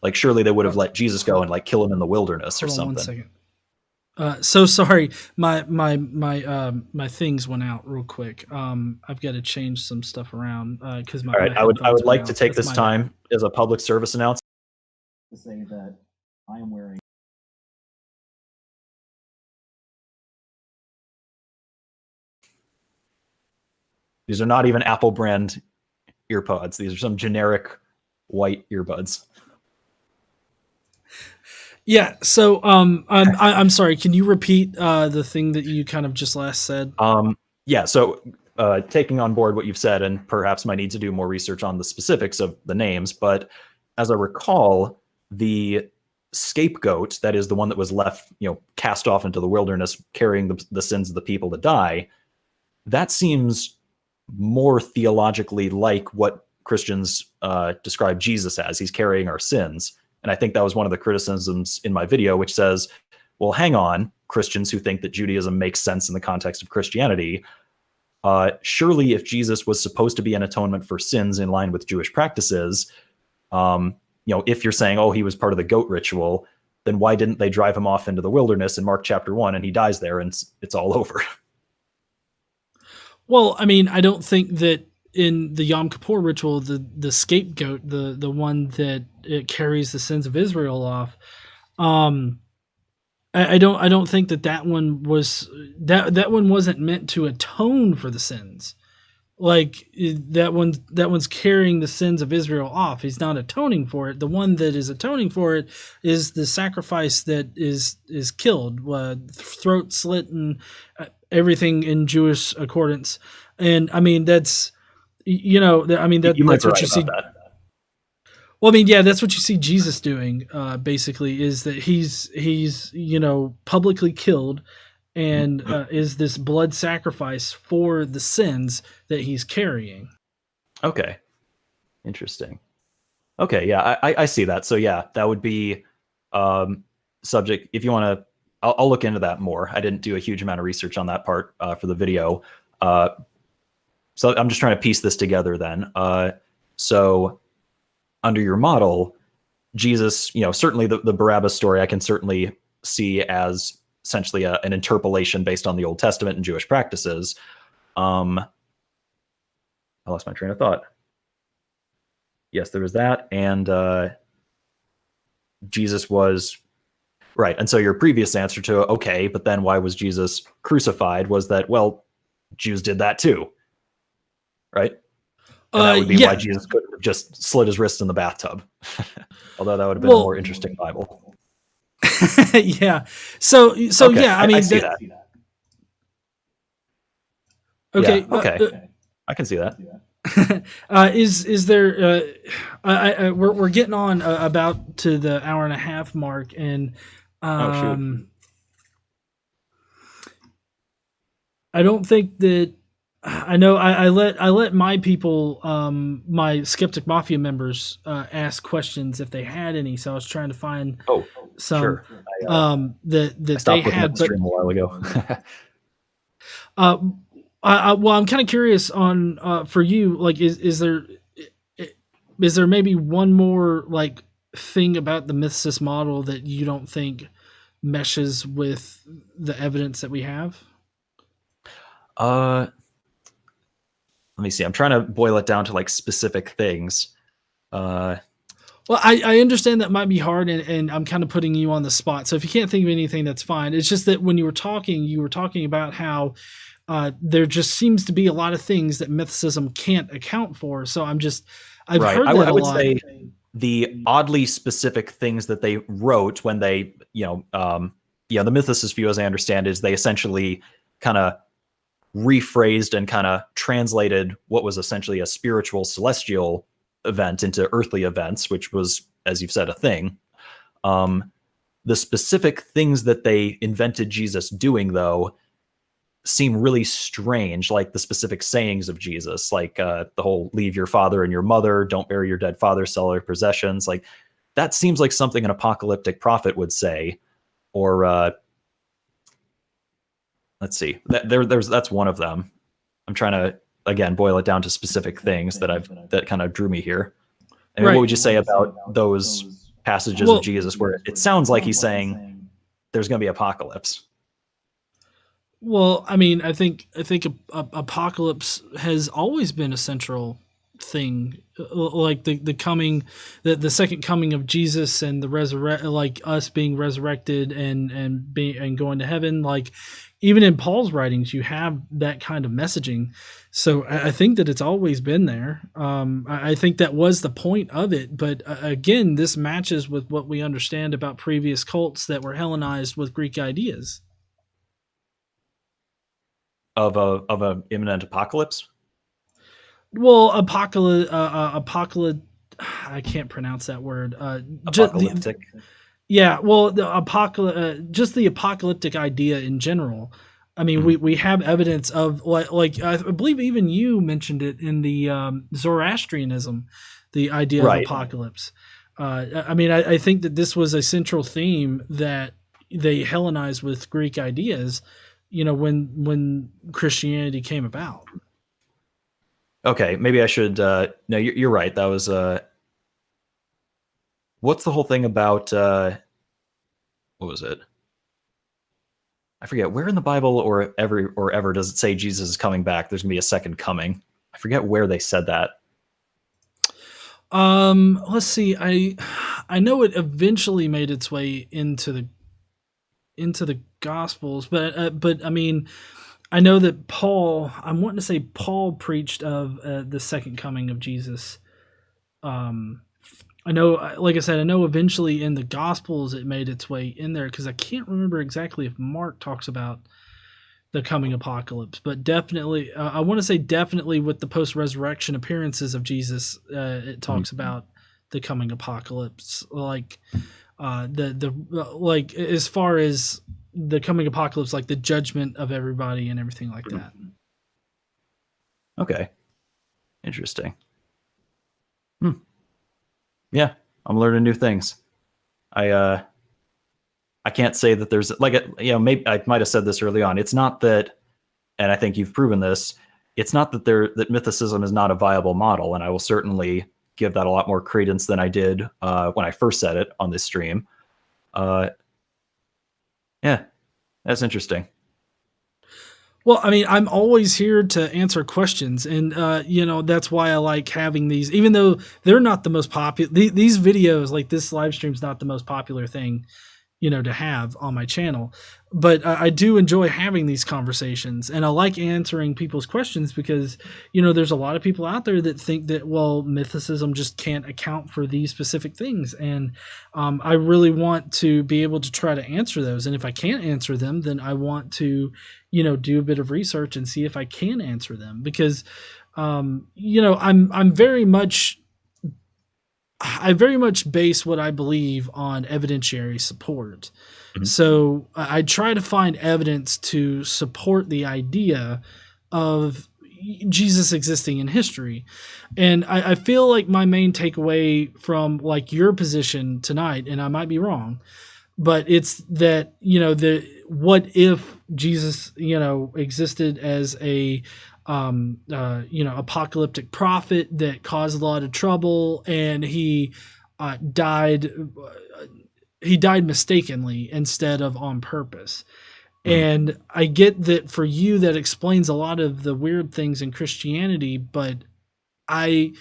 B: Like, surely they would have let Jesus go and like kill him in the wilderness or something.
A: 1 second. So sorry, my things went out real quick. I've got to change some stuff around because my.
B: All right, I would like to take this time as a public service announcement to say that I am wearing. These are not even Apple brand earpods. These are some generic white earbuds.
A: Yeah. So, I'm sorry. Can you repeat the thing that you kind of just last said?
B: Yeah. So, taking on board what you've said, and perhaps might need to do more research on the specifics of the names, but as I recall, the scapegoat, that is the one that was left, cast off into the wilderness, carrying the sins of the people to die, that seems more theologically like what Christians describe Jesus as. He's carrying our sins. And I think that was one of the criticisms in my video, which says, well, hang on, Christians who think that Judaism makes sense in the context of Christianity. Surely if Jesus was supposed to be an atonement for sins in line with Jewish practices, if you're saying, oh, he was part of the goat ritual, then why didn't they drive him off into the wilderness in Mark chapter 1 and he dies there and it's all over?
A: Well, I mean, I don't think that in the Yom Kippur ritual, the scapegoat, the one that it carries the sins of Israel off, I don't think that one was that one wasn't meant to atone for the sins. Like that one's carrying the sins of Israel off. He's not atoning for it. The one that is atoning for it is the sacrifice that is killed, throat slit and everything in Jewish accordance. And I mean that's that's what you see. That. Well, I mean, yeah, that's what you see Jesus doing. Basically, is that he's publicly killed. And is this blood sacrifice for the sins that he's carrying.
B: Okay. Interesting. Okay, yeah, I see that. So yeah, that would be subject, if you want to, I'll look into that more. I didn't do a huge amount of research on that part for the video. So I'm just trying to piece this together then. So under your model, Jesus, certainly the Barabbas story I can certainly see as essentially an interpolation based on the Old Testament and Jewish practices. I lost my train of thought. Yes, there was that. And Jesus was right. And so your previous answer to, okay, but then why was Jesus crucified, was that, well, Jews did that too. Right. And that would be why Jesus could have just slit his wrist in the bathtub. Although that would have been a more interesting Bible.
A: Yeah. So okay. Yeah, I mean,
B: I see that.
A: Okay.
B: Yeah, okay. I can see that.
A: Is there? We're getting on about to the hour and a half mark, and I don't think that. I know I let my people, my Skeptic Mafia members, ask questions if they had any. So I was trying to find some
B: sure.
A: that they had.
B: But stream a while ago.
A: Well, I'm kind of curious on for you. Like, is there maybe one more like thing about the Mythos model that you don't think meshes with the evidence that we have?
B: Let me see. I'm trying to boil it down to like specific things.
A: Well, I understand that might be hard, and I'm kind of putting you on the spot. So if you can't think of anything, that's fine. It's just that when you were talking about how there just seems to be a lot of things that mythicism can't account for. So I've
B: right.
A: heard that
B: I would
A: a lot.
B: say the oddly specific things that they wrote when they, the Mythos view, as I understand, is they essentially kind of rephrased and kind of translated what was essentially a spiritual celestial event into earthly events, which was, as you've said, a thing. The specific things that they invented Jesus doing, though, seem really strange, like the specific sayings of Jesus, like the whole leave your father and your mother, don't bury your dead father, sell your possessions. Like that seems like something an apocalyptic prophet would say. Or let's see, that's one of them. I'm trying to, again, boil it down to specific things that kind of drew me here. And right. What would you say about those passages of Jesus where it sounds like he's saying there's going to be apocalypse?
A: Well, I mean, I think apocalypse has always been a central thing, like the coming, the second coming of Jesus and the like us being resurrected and going to heaven. Like even in Paul's writings, you have that kind of messaging. So I think that it's always been there. I think that was the point of it. But again, this matches with what we understand about previous cults that were Hellenized with Greek ideas.
B: Of a imminent apocalypse.
A: Well, apocalypse. I can't pronounce that word.
B: Apocalyptic.
A: Yeah, well, just the apocalyptic idea in general. I mean, we have evidence of like I believe even you mentioned it in the Zoroastrianism, the idea of apocalypse. I mean, I think that this was a central theme that they Hellenized with Greek ideas, when Christianity came about.
B: Okay, maybe I should. No, you're right. That was. What's the whole thing about? What was it? I forget where in the Bible or ever does it say Jesus is coming back. There's gonna be a second coming. I forget where they said that.
A: Let's see. I know it eventually made its way into the Gospels, but I mean, I know that Paul. I'm wanting to say Paul preached of the second coming of Jesus. I know, like I said, I know eventually in the Gospels it made its way in there, because I can't remember exactly if Mark talks about the coming apocalypse, but definitely, I want to say definitely with the post-resurrection appearances of Jesus, it talks about the coming apocalypse, like like as far as the coming apocalypse, like the judgment of everybody and everything like that.
B: Okay, interesting. Yeah, I'm learning new things. I can't say that there's maybe I might have said this early on. It's not that, and I think you've proven this. It's not that that mythicism is not a viable model, and I will certainly give that a lot more credence than I did when I first said it on this stream. Yeah, that's interesting.
A: Well, I mean, I'm always here to answer questions, and that's why I like having these, even though they're not the most popular. These videos, like this live stream, is not the most popular thing, to have on my channel, but I do enjoy having these conversations, and I like answering people's questions because, there's a lot of people out there that think that, well, mythicism just can't account for these specific things. And I really want to be able to try to answer those. And if I can't answer them, then I want to, do a bit of research and see if I can answer them, because, I very much base what I believe on evidentiary support. Mm-hmm. So I try to find evidence to support the idea of Jesus existing in history. And I feel like my main takeaway from like your position tonight, and I might be wrong, but it's that, what if Jesus, existed as a apocalyptic prophet that caused a lot of trouble, and he died mistakenly instead of on purpose. And I get that for you that explains a lot of the weird things in Christianity, but I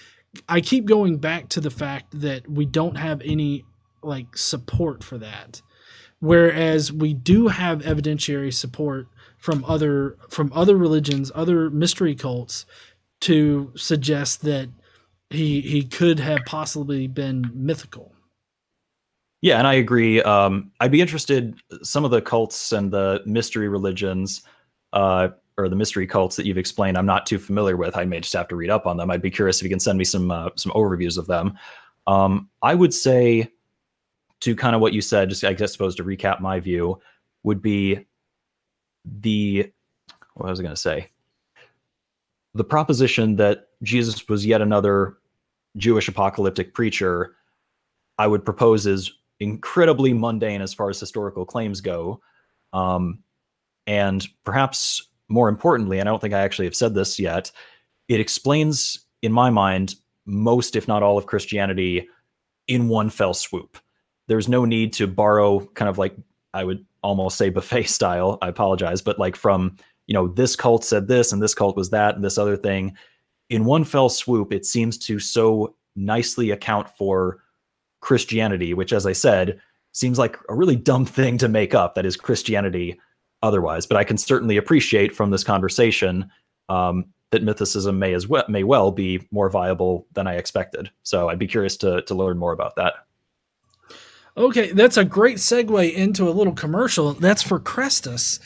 A: keep going back to the fact that we don't have any like support for that, whereas we do have evidentiary support from other religions, other mystery cults, to suggest that he could have possibly been mythical.
B: Yeah, and I agree. I'd be interested, some of the cults and the mystery religions, or the mystery cults that you've explained, I'm not too familiar with. I may just have to read up on them. I'd be curious if you can send me some overviews of them. I would say, to kind of what you said, just I guess suppose to recap my view, would be what was I going to say? The proposition that Jesus was yet another Jewish apocalyptic preacher, I would propose is incredibly mundane as far as historical claims go. And perhaps more importantly, and I don't think I actually have said this yet, it explains, in my mind, most, if not all, of Christianity in one fell swoop. There's no need to borrow kind of like, I would almost say buffet style, I apologize, but like from, this cult said this and this cult was that and this other thing. In one fell swoop, it seems to so nicely account for Christianity, which, as I said, seems like a really dumb thing to make up, that is Christianity, otherwise. But I can certainly appreciate from this conversation that mythicism may well be more viable than I expected. So I'd be curious to learn more about that.
A: Okay, that's a great segue into a little commercial. That's for Crestus.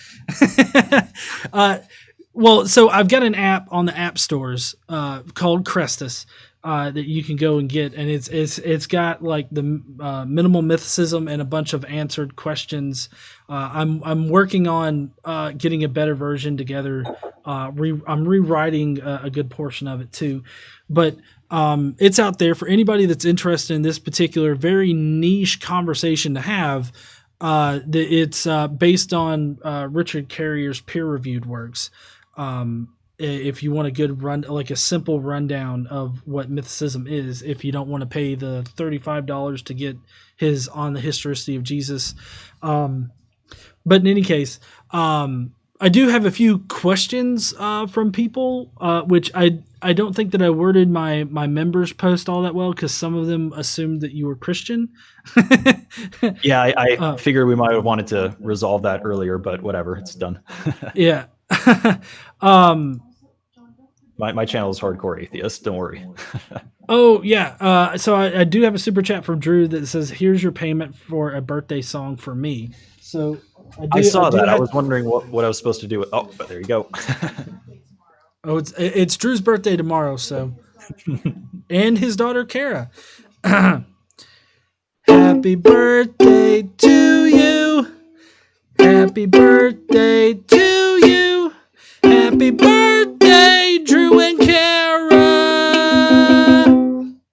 A: Well, so I've got an app on the app stores called Crestus that you can go and get, and it's got like the minimal mythicism and a bunch of answered questions. I'm working on getting a better version together. I'm rewriting a good portion of it too, but it's out there for anybody that's interested in this particular very niche conversation to have. It's based on Richard Carrier's peer-reviewed works. If you want a good run, like a simple rundown of what mythicism is, if you don't want to pay the $35 to get his On the Historicity of Jesus. But in any case, I do have a few questions from people, which I don't think that I worded my members post all that well, because some of them assumed that you were Christian.
B: Yeah, I figured we might have wanted to resolve that earlier, but whatever, it's done.
A: Yeah.
B: My channel is Hardcore Atheist. Don't worry.
A: Oh yeah. So I do have a super chat from Drew that says, "Here's your payment for a birthday song for me." So
B: I saw that. I was wondering what I was supposed to do. Oh, but there you go.
A: Oh, it's Drew's birthday tomorrow. So, and his daughter Kara. Happy birthday to you. Happy birthday to you. Happy birthday, Drew and Kara.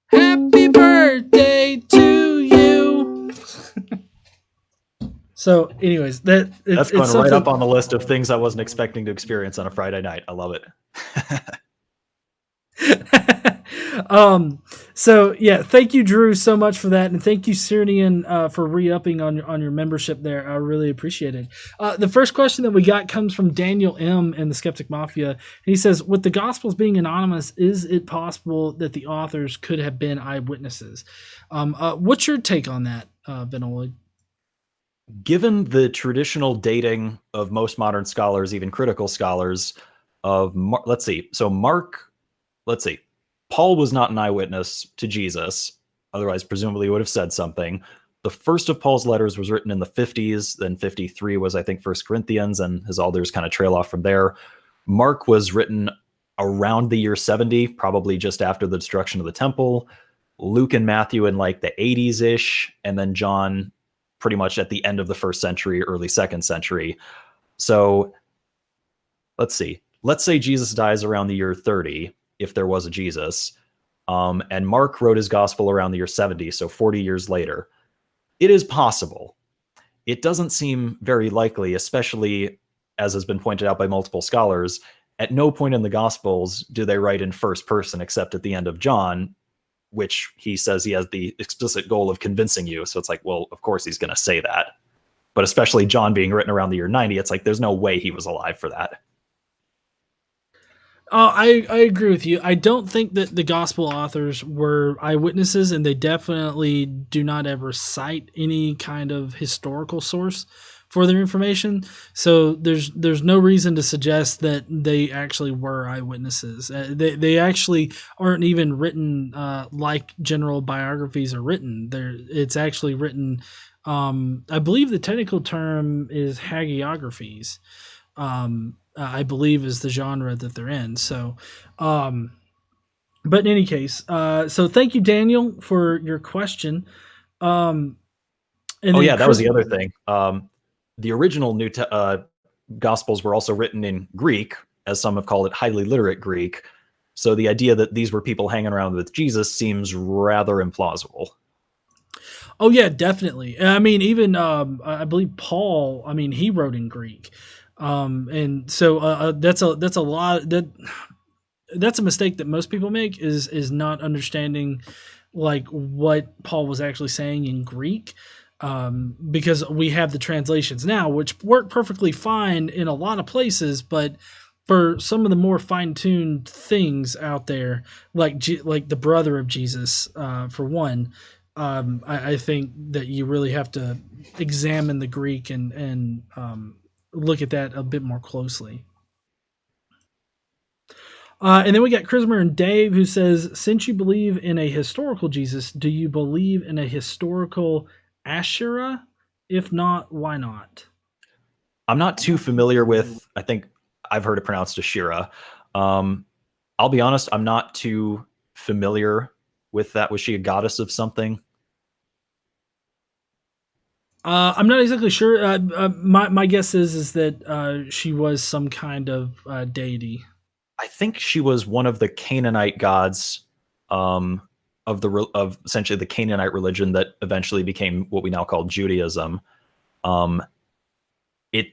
A: Happy birthday to you. So, anyways,
B: that's going right up on the list of things I wasn't expecting to experience on a Friday night. I love it.
A: So yeah, thank you, Drew, so much for that, and thank you, Sirnian, for re-upping on your membership there. I really appreciate it. The first question that we got comes from Daniel M. in the Skeptic Mafia, and he says, "With the Gospels being anonymous, is it possible that the authors could have been eyewitnesses?" What's your take on that, Benoit?
B: Given the traditional dating of most modern scholars, even critical scholars, of Paul was not an eyewitness to Jesus, otherwise presumably he would have said something. The first of Paul's letters was written in the 50s, then 53 was, I think, 1 Corinthians, and his others kind of trail off from there. Mark was written around the year 70, probably just after the destruction of the temple. Luke and Matthew in like the 80s-ish, and then John pretty much at the end of the 1st century, early 2nd century. So let's see. Let's say Jesus dies around the year 30, if there was a Jesus, and Mark wrote his gospel around the year 70, so 40 years later. It is possible. It doesn't seem very likely, especially, as has been pointed out by multiple scholars, at no point in the Gospels do they write in first person except at the end of John, which he says he has the explicit goal of convincing you. So it's like, well, of course he's going to say that. But especially John being written around the year 90, it's like there's no way he was alive for that.
A: I agree with you. I don't think that the gospel authors were eyewitnesses, and they definitely do not ever cite any kind of historical source for their information. So there's no reason to suggest that they actually were eyewitnesses. They actually aren't even written like general biographies are written. It's actually written. I believe the technical term is hagiographies. I believe is the genre that they're in. So, but in any case, so thank you, Daniel, for your question.
B: That was the other thing. The original Gospels were also written in Greek, as some have called it, highly literate Greek. So the idea that these were people hanging around with Jesus seems rather implausible.
A: Oh yeah, definitely. I mean, even I believe Paul. I mean, he wrote in Greek. And so that's a lot that's a mistake that most people make is not understanding like what Paul was actually saying in Greek, because we have the translations now, which work perfectly fine in a lot of places, but for some of the more fine-tuned things out there, like the brother of Jesus, for one, I think that you really have to examine the Greek and look at that a bit more closely. And then we got Chrismer and Dave who says, since you believe in a historical Jesus, do you believe in a historical Asherah? If not, why not?
B: I'm not too familiar with, I think I've heard it pronounced Ashira. I'll be honest, I'm not too familiar with that. Was she a goddess of something?
A: I'm not exactly sure. My guess is that she was some kind of deity.
B: I think she was one of the Canaanite gods of essentially the Canaanite religion that eventually became what we now call Judaism. Um, it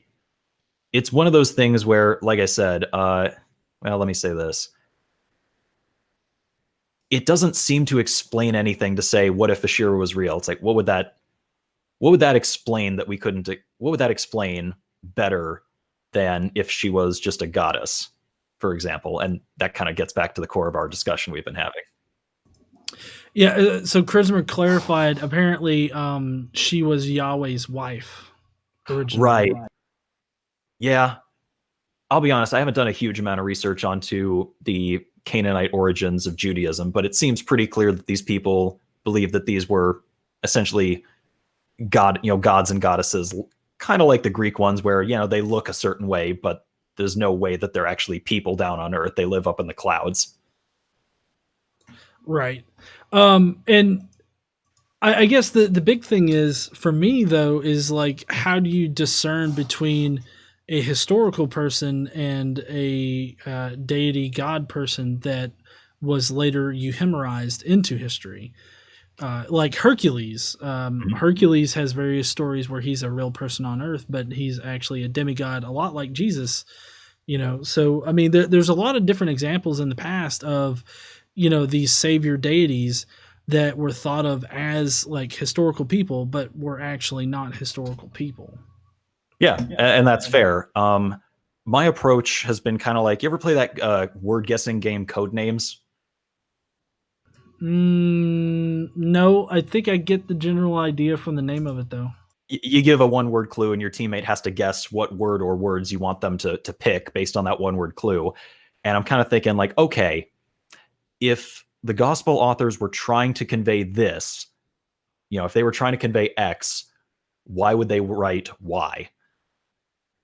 B: it's one of those things where, like I said, well, let me say this. It doesn't seem to explain anything to say what if Ashira was real. It's like, what would that explain that we couldn't? What would that explain better than if she was just a goddess, for example? And that kind of gets back to the core of our discussion we've been having.
A: Yeah, so Chrismer clarified, apparently she was Yahweh's wife originally.
B: Right. Yeah. I'll be honest, I haven't done a huge amount of research onto the Canaanite origins of Judaism, but it seems pretty clear that these people believe that these were essentially gods and goddesses, kind of like the Greek ones where, they look a certain way, but there's no way that they're actually people down on earth. They live up in the clouds.
A: Right. And I guess the big thing is for me though is like, how do you discern between a historical person and a deity god person that was later euhemerized into history? Like Hercules. Hercules has various stories where he's a real person on Earth, but he's actually a demigod, a lot like Jesus. So I mean, there's a lot of different examples in the past of these savior deities that were thought of as like historical people, but were actually not historical people.
B: Yeah, and that's fair. My approach has been kind of like, you ever play that word guessing game Codenames?
A: No, I think I get the general idea from the name of it, though.
B: You give a one word clue, and your teammate has to guess what word or words you want them to pick based on that one word clue. And I'm kind of thinking, like, okay, if the gospel authors were trying to convey this, if they were trying to convey X, why would they write Y?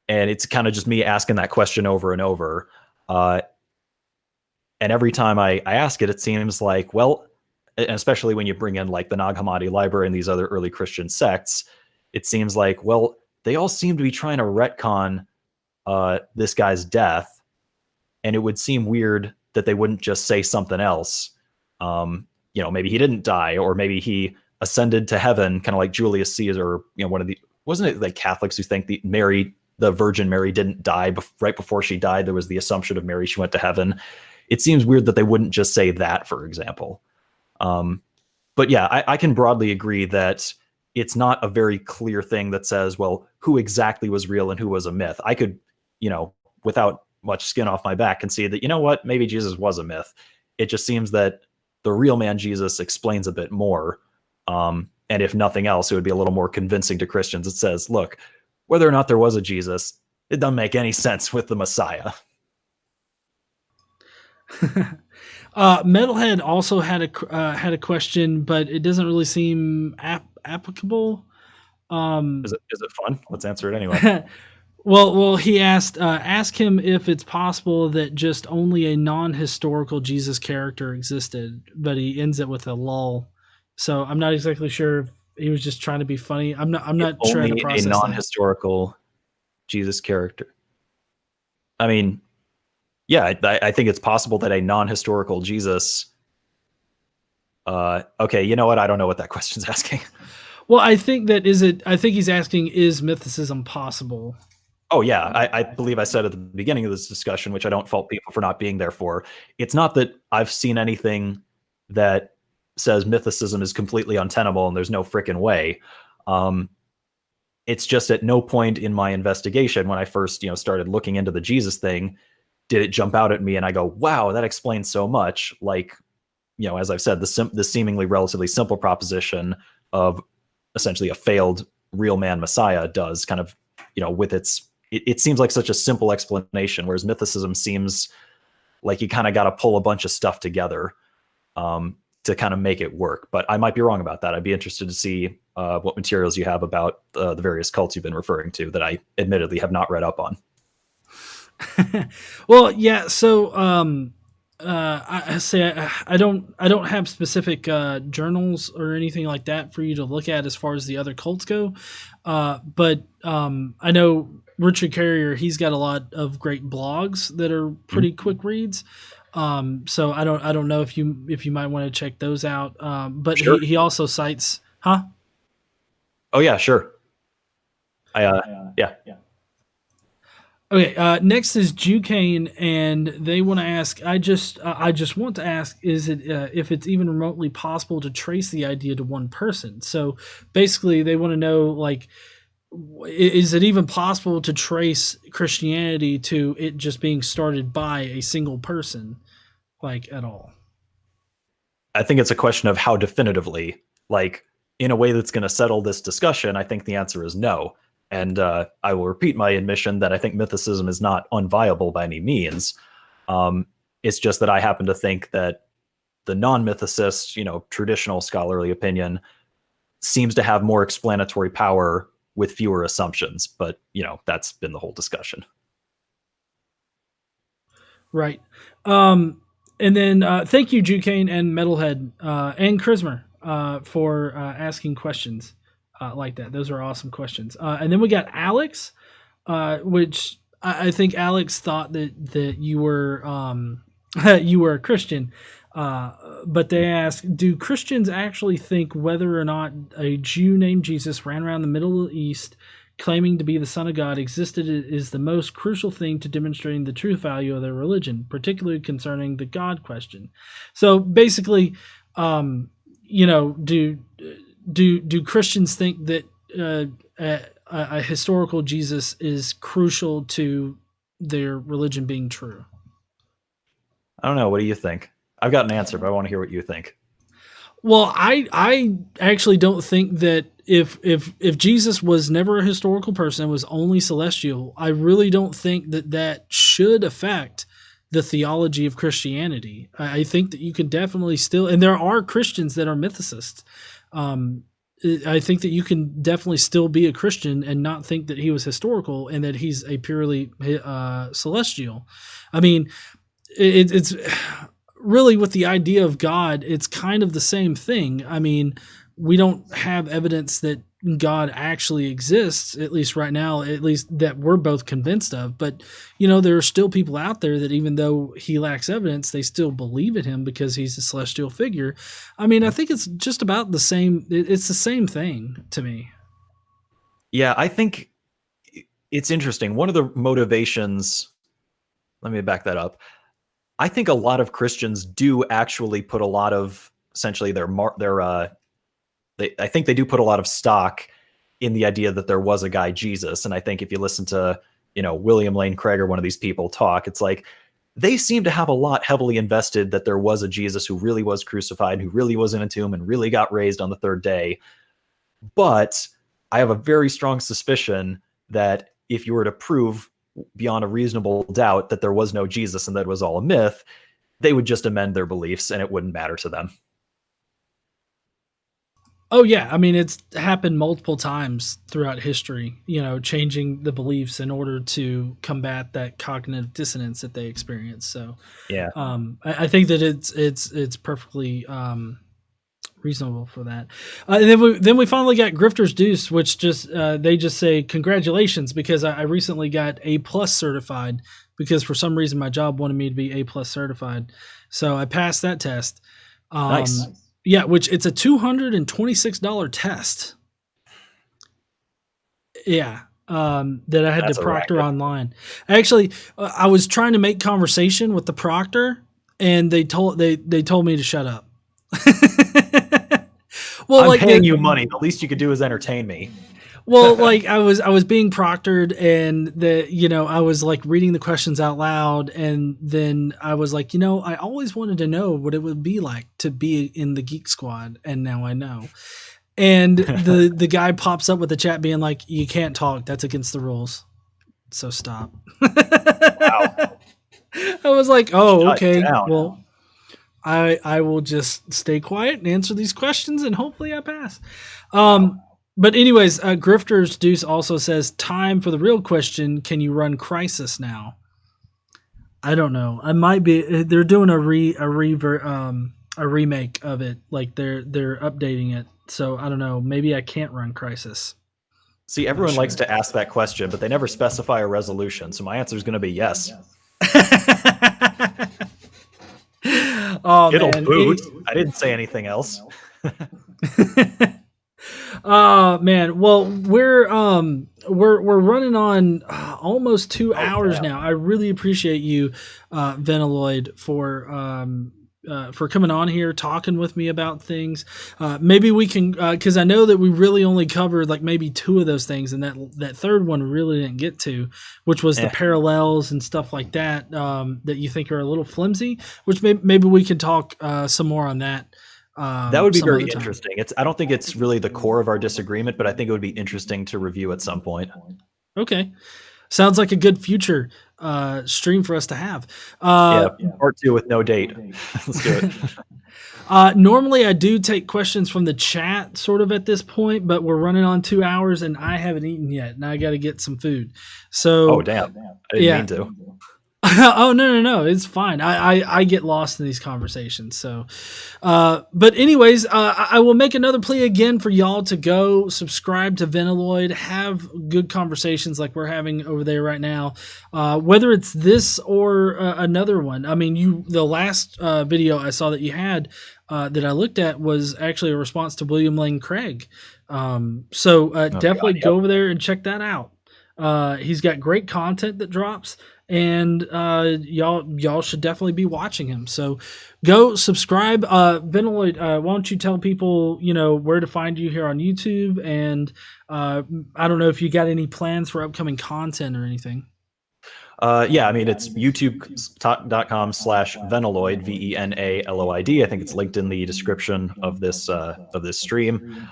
B: And it's kind of just me asking that question over and over. And every time I ask it, it seems like, well, especially when you bring in like the Nag Hammadi library and these other early Christian sects, it seems like, well, they all seem to be trying to retcon this guy's death. And it would seem weird that they wouldn't just say something else. Maybe he didn't die, or maybe he ascended to heaven, kind of like Julius Caesar, one of the, wasn't it like Catholics who think the Virgin Mary didn't die right before she died? There was the assumption of Mary, she went to heaven. It seems weird that they wouldn't just say that, for example. But yeah, I can broadly agree that it's not a very clear thing that says, well, who exactly was real and who was a myth. I could, without much skin off my back, can see that, maybe Jesus was a myth. It just seems that the real man Jesus explains a bit more. And if nothing else, it would be a little more convincing to Christians. It says, look, whether or not there was a Jesus, it doesn't make any sense with the Messiah.
A: Metalhead also had a question, but it doesn't really seem applicable.
B: Is it fun? Let's answer it anyway.
A: Well, he asked, ask him if it's possible that just only a non-historical Jesus character existed, but he ends it with a lol. So I'm not exactly sure if he was just trying to be funny. I'm not sure how to process
B: a non-historical Jesus character. I mean, yeah, I think it's possible that a non-historical Jesus. Okay, you know what? I don't know what that question's asking.
A: Well, I think he's asking, is mythicism possible?
B: Oh yeah, I believe I said at the beginning of this discussion, which I don't fault people for not being there for. It's not that I've seen anything that says mythicism is completely untenable and there's no frickin' way. It's just at no point in my investigation when I first, started looking into the Jesus thing, did it jump out at me and I go, wow, that explains so much. Like, as I've said, the seemingly relatively simple proposition of essentially a failed real man Messiah does kind of, with its it seems like such a simple explanation, whereas mythicism seems like you kind of got to pull a bunch of stuff together to kind of make it work. But I might be wrong about that. I'd be interested to see what materials you have about the various cults you've been referring to that I admittedly have not read up on.
A: Well, yeah. So I say I don't have specific journals or anything like that for you to look at as far as the other cults go. But I know Richard Carrier, he's got a lot of great blogs that are pretty quick reads. So I don't know if you might want to check those out. But sure. he also cites, huh?
B: Oh yeah, sure. Yeah.
A: Okay, next is Jucane, and they want to ask. I just want to ask: is it if it's even remotely possible to trace the idea to one person? So basically, they want to know, like, is it even possible to trace Christianity to it just being started by a single person, like, at all?
B: I think it's a question of how definitively, like, in a way that's going to settle this discussion. I think the answer is no. And I will repeat my admission that I think mythicism is not unviable by any means. It's just that I happen to think that the non-mythicist, traditional scholarly opinion seems to have more explanatory power with fewer assumptions. But, that's been the whole discussion.
A: Right. And then thank you, Jucane and Metalhead and Chrismer for asking questions. Like that. Those are awesome questions. And then we got Alex, which I think Alex thought that you were you were a Christian, but they asked, do Christians actually think whether or not a Jew named Jesus ran around the Middle East claiming to be the Son of God existed is the most crucial thing to demonstrating the true value of their religion, particularly concerning the God question? So basically, do Christians think that a historical Jesus is crucial to their religion being true?
B: I don't know. What do you think? I've got an answer, but I want to hear what you think.
A: Well, I actually don't think that if Jesus was never a historical person, was only celestial, I really don't think that should affect the theology of Christianity. I think that you can definitely still, and there are Christians that are mythicists. I think that you can definitely still be a Christian and not think that he was historical and that he's a purely celestial. I mean, it's really with the idea of God, it's kind of the same thing. I mean, we don't have evidence that God actually exists, at least right now, at least that we're both convinced of. But, there are still people out there that even though he lacks evidence, they still believe in him because he's a celestial figure. I mean, I think it's just about the same. It's the same thing to me.
B: Yeah, I think it's interesting. One of the motivations, let me back that up. I think a lot of Christians do actually put a lot of essentially I think they do put a lot of stock in the idea that there was a guy Jesus. And I think if you listen to, William Lane Craig or one of these people talk, it's like they seem to have a lot heavily invested that there was a Jesus who really was crucified, who really was in a tomb and really got raised on the third day. But I have a very strong suspicion that if you were to prove beyond a reasonable doubt that there was no Jesus and that it was all a myth, they would just amend their beliefs and it wouldn't matter to them.
A: Oh yeah, I mean, it's happened multiple times throughout history, changing the beliefs in order to combat that cognitive dissonance that they experience. So
B: yeah,
A: I think that it's perfectly reasonable for that. And then we finally got Grifter's Deuce, which they just say congratulations, because I recently got A+ certified because for some reason my job wanted me to be A+ certified, so I passed that test.
B: Nice.
A: Yeah, which it's a $226 test. Yeah, that I had to proctor online. Actually, I was trying to make conversation with the proctor, and they told me to shut up.
B: Well, I'm paying you money. The least you could do is entertain me.
A: Well, like I was being proctored, and I was like reading the questions out loud, and then I was like, I always wanted to know what it would be like to be in the Geek Squad, and now I know. And the guy pops up with the chat being like, "You can't talk. That's against the rules." so stop.
B: Wow.
A: I was like, oh,
B: Shut
A: okay.
B: down.
A: Well, I will just stay quiet and answer these questions, and hopefully I pass. But anyways, Grifter's Deuce also says, time for the real question. Can you run Crisis now? I don't know. I might be. They're doing a remake of it. Like they're updating it. So I don't know. Maybe I can't run Crisis.
B: See, everyone likes to ask that question, but they never specify a resolution. So my answer is going to be yes.
A: Oh,
B: It'll
A: man.
B: boot. I didn't say anything else.
A: Man. Well, we're running on almost 2 hours now. I really appreciate you, Veniloid, for coming on here, talking with me about things. Maybe we can, because I know that we really only covered like maybe 2 of those things, and that third one we really didn't get to, which was the parallels and stuff like that, that you think are a little flimsy. Which maybe we can talk some more on that.
B: That would be very interesting. I don't think it's really the core of our disagreement, but I think it would be interesting to review at some point.
A: Okay. Sounds like a good future stream for us to have.
B: Part 2 with no date. Let's do it.
A: Normally I do take questions from the chat sort of at this point, but we're running on 2 hours and I haven't eaten yet, and I got to get some food. So,
B: oh, damn. I didn't mean to.
A: Oh, no. It's fine. I get lost in these conversations. So, but anyways, I will make another plea again for y'all to go subscribe to Veniloid, have good conversations like we're having over there right now. Whether it's this or another one. I mean, the last video I saw that you had that I looked at was actually a response to William Lane Craig. Definitely go over there and check that out. He's got great content that drops. And y'all should definitely be watching him. So go subscribe. Veniloid, why don't you tell people, where to find you here on YouTube? And I don't know if you got any plans for upcoming content or anything.
B: I mean, it's youtube.com/Veniloid, VENALOID. I think it's linked in the description of this stream.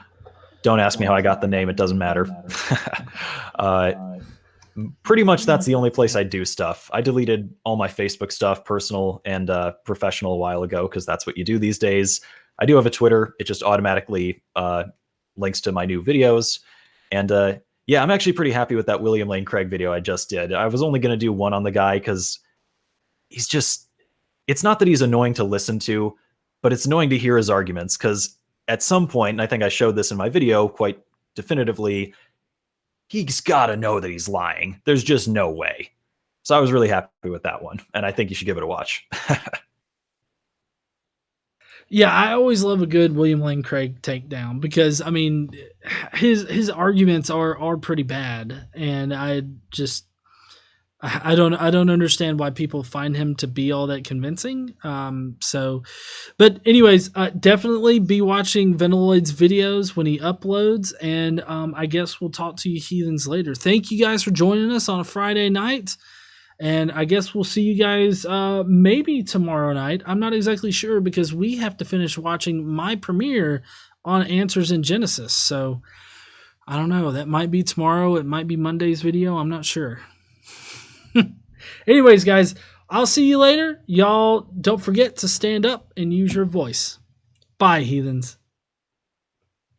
B: Don't ask me how I got the name. It doesn't matter. Pretty much that's the only place I do stuff. I deleted all my Facebook stuff, personal and professional, a while ago, because that's what you do these days. I do have a Twitter. It just automatically links to my new videos. And I'm actually pretty happy with that William Lane Craig video I just did. I was only going to do one on the guy because it's not that he's annoying to listen to, but it's annoying to hear his arguments, because at some point, and I think I showed this in my video quite definitively, he's got to know that he's lying. There's just no way. So I was really happy with that one, and I think you should give it a watch.
A: Yeah, I always love a good William Lane Craig takedown, because I mean, his arguments are pretty bad, and I don't understand why people find him to be all that convincing. But anyways, definitely be watching Veniloid's videos when he uploads, and I guess we'll talk to you heathens later. Thank you guys for joining us on a Friday night, and I guess we'll see you guys maybe tomorrow night. I'm not exactly sure, because we have to finish watching my premiere on Answers in Genesis. So I don't know. That might be tomorrow. It might be Monday's video. I'm not sure. Anyways, guys, I'll see you later. Y'all don't forget to stand up and use your voice. Bye, heathens.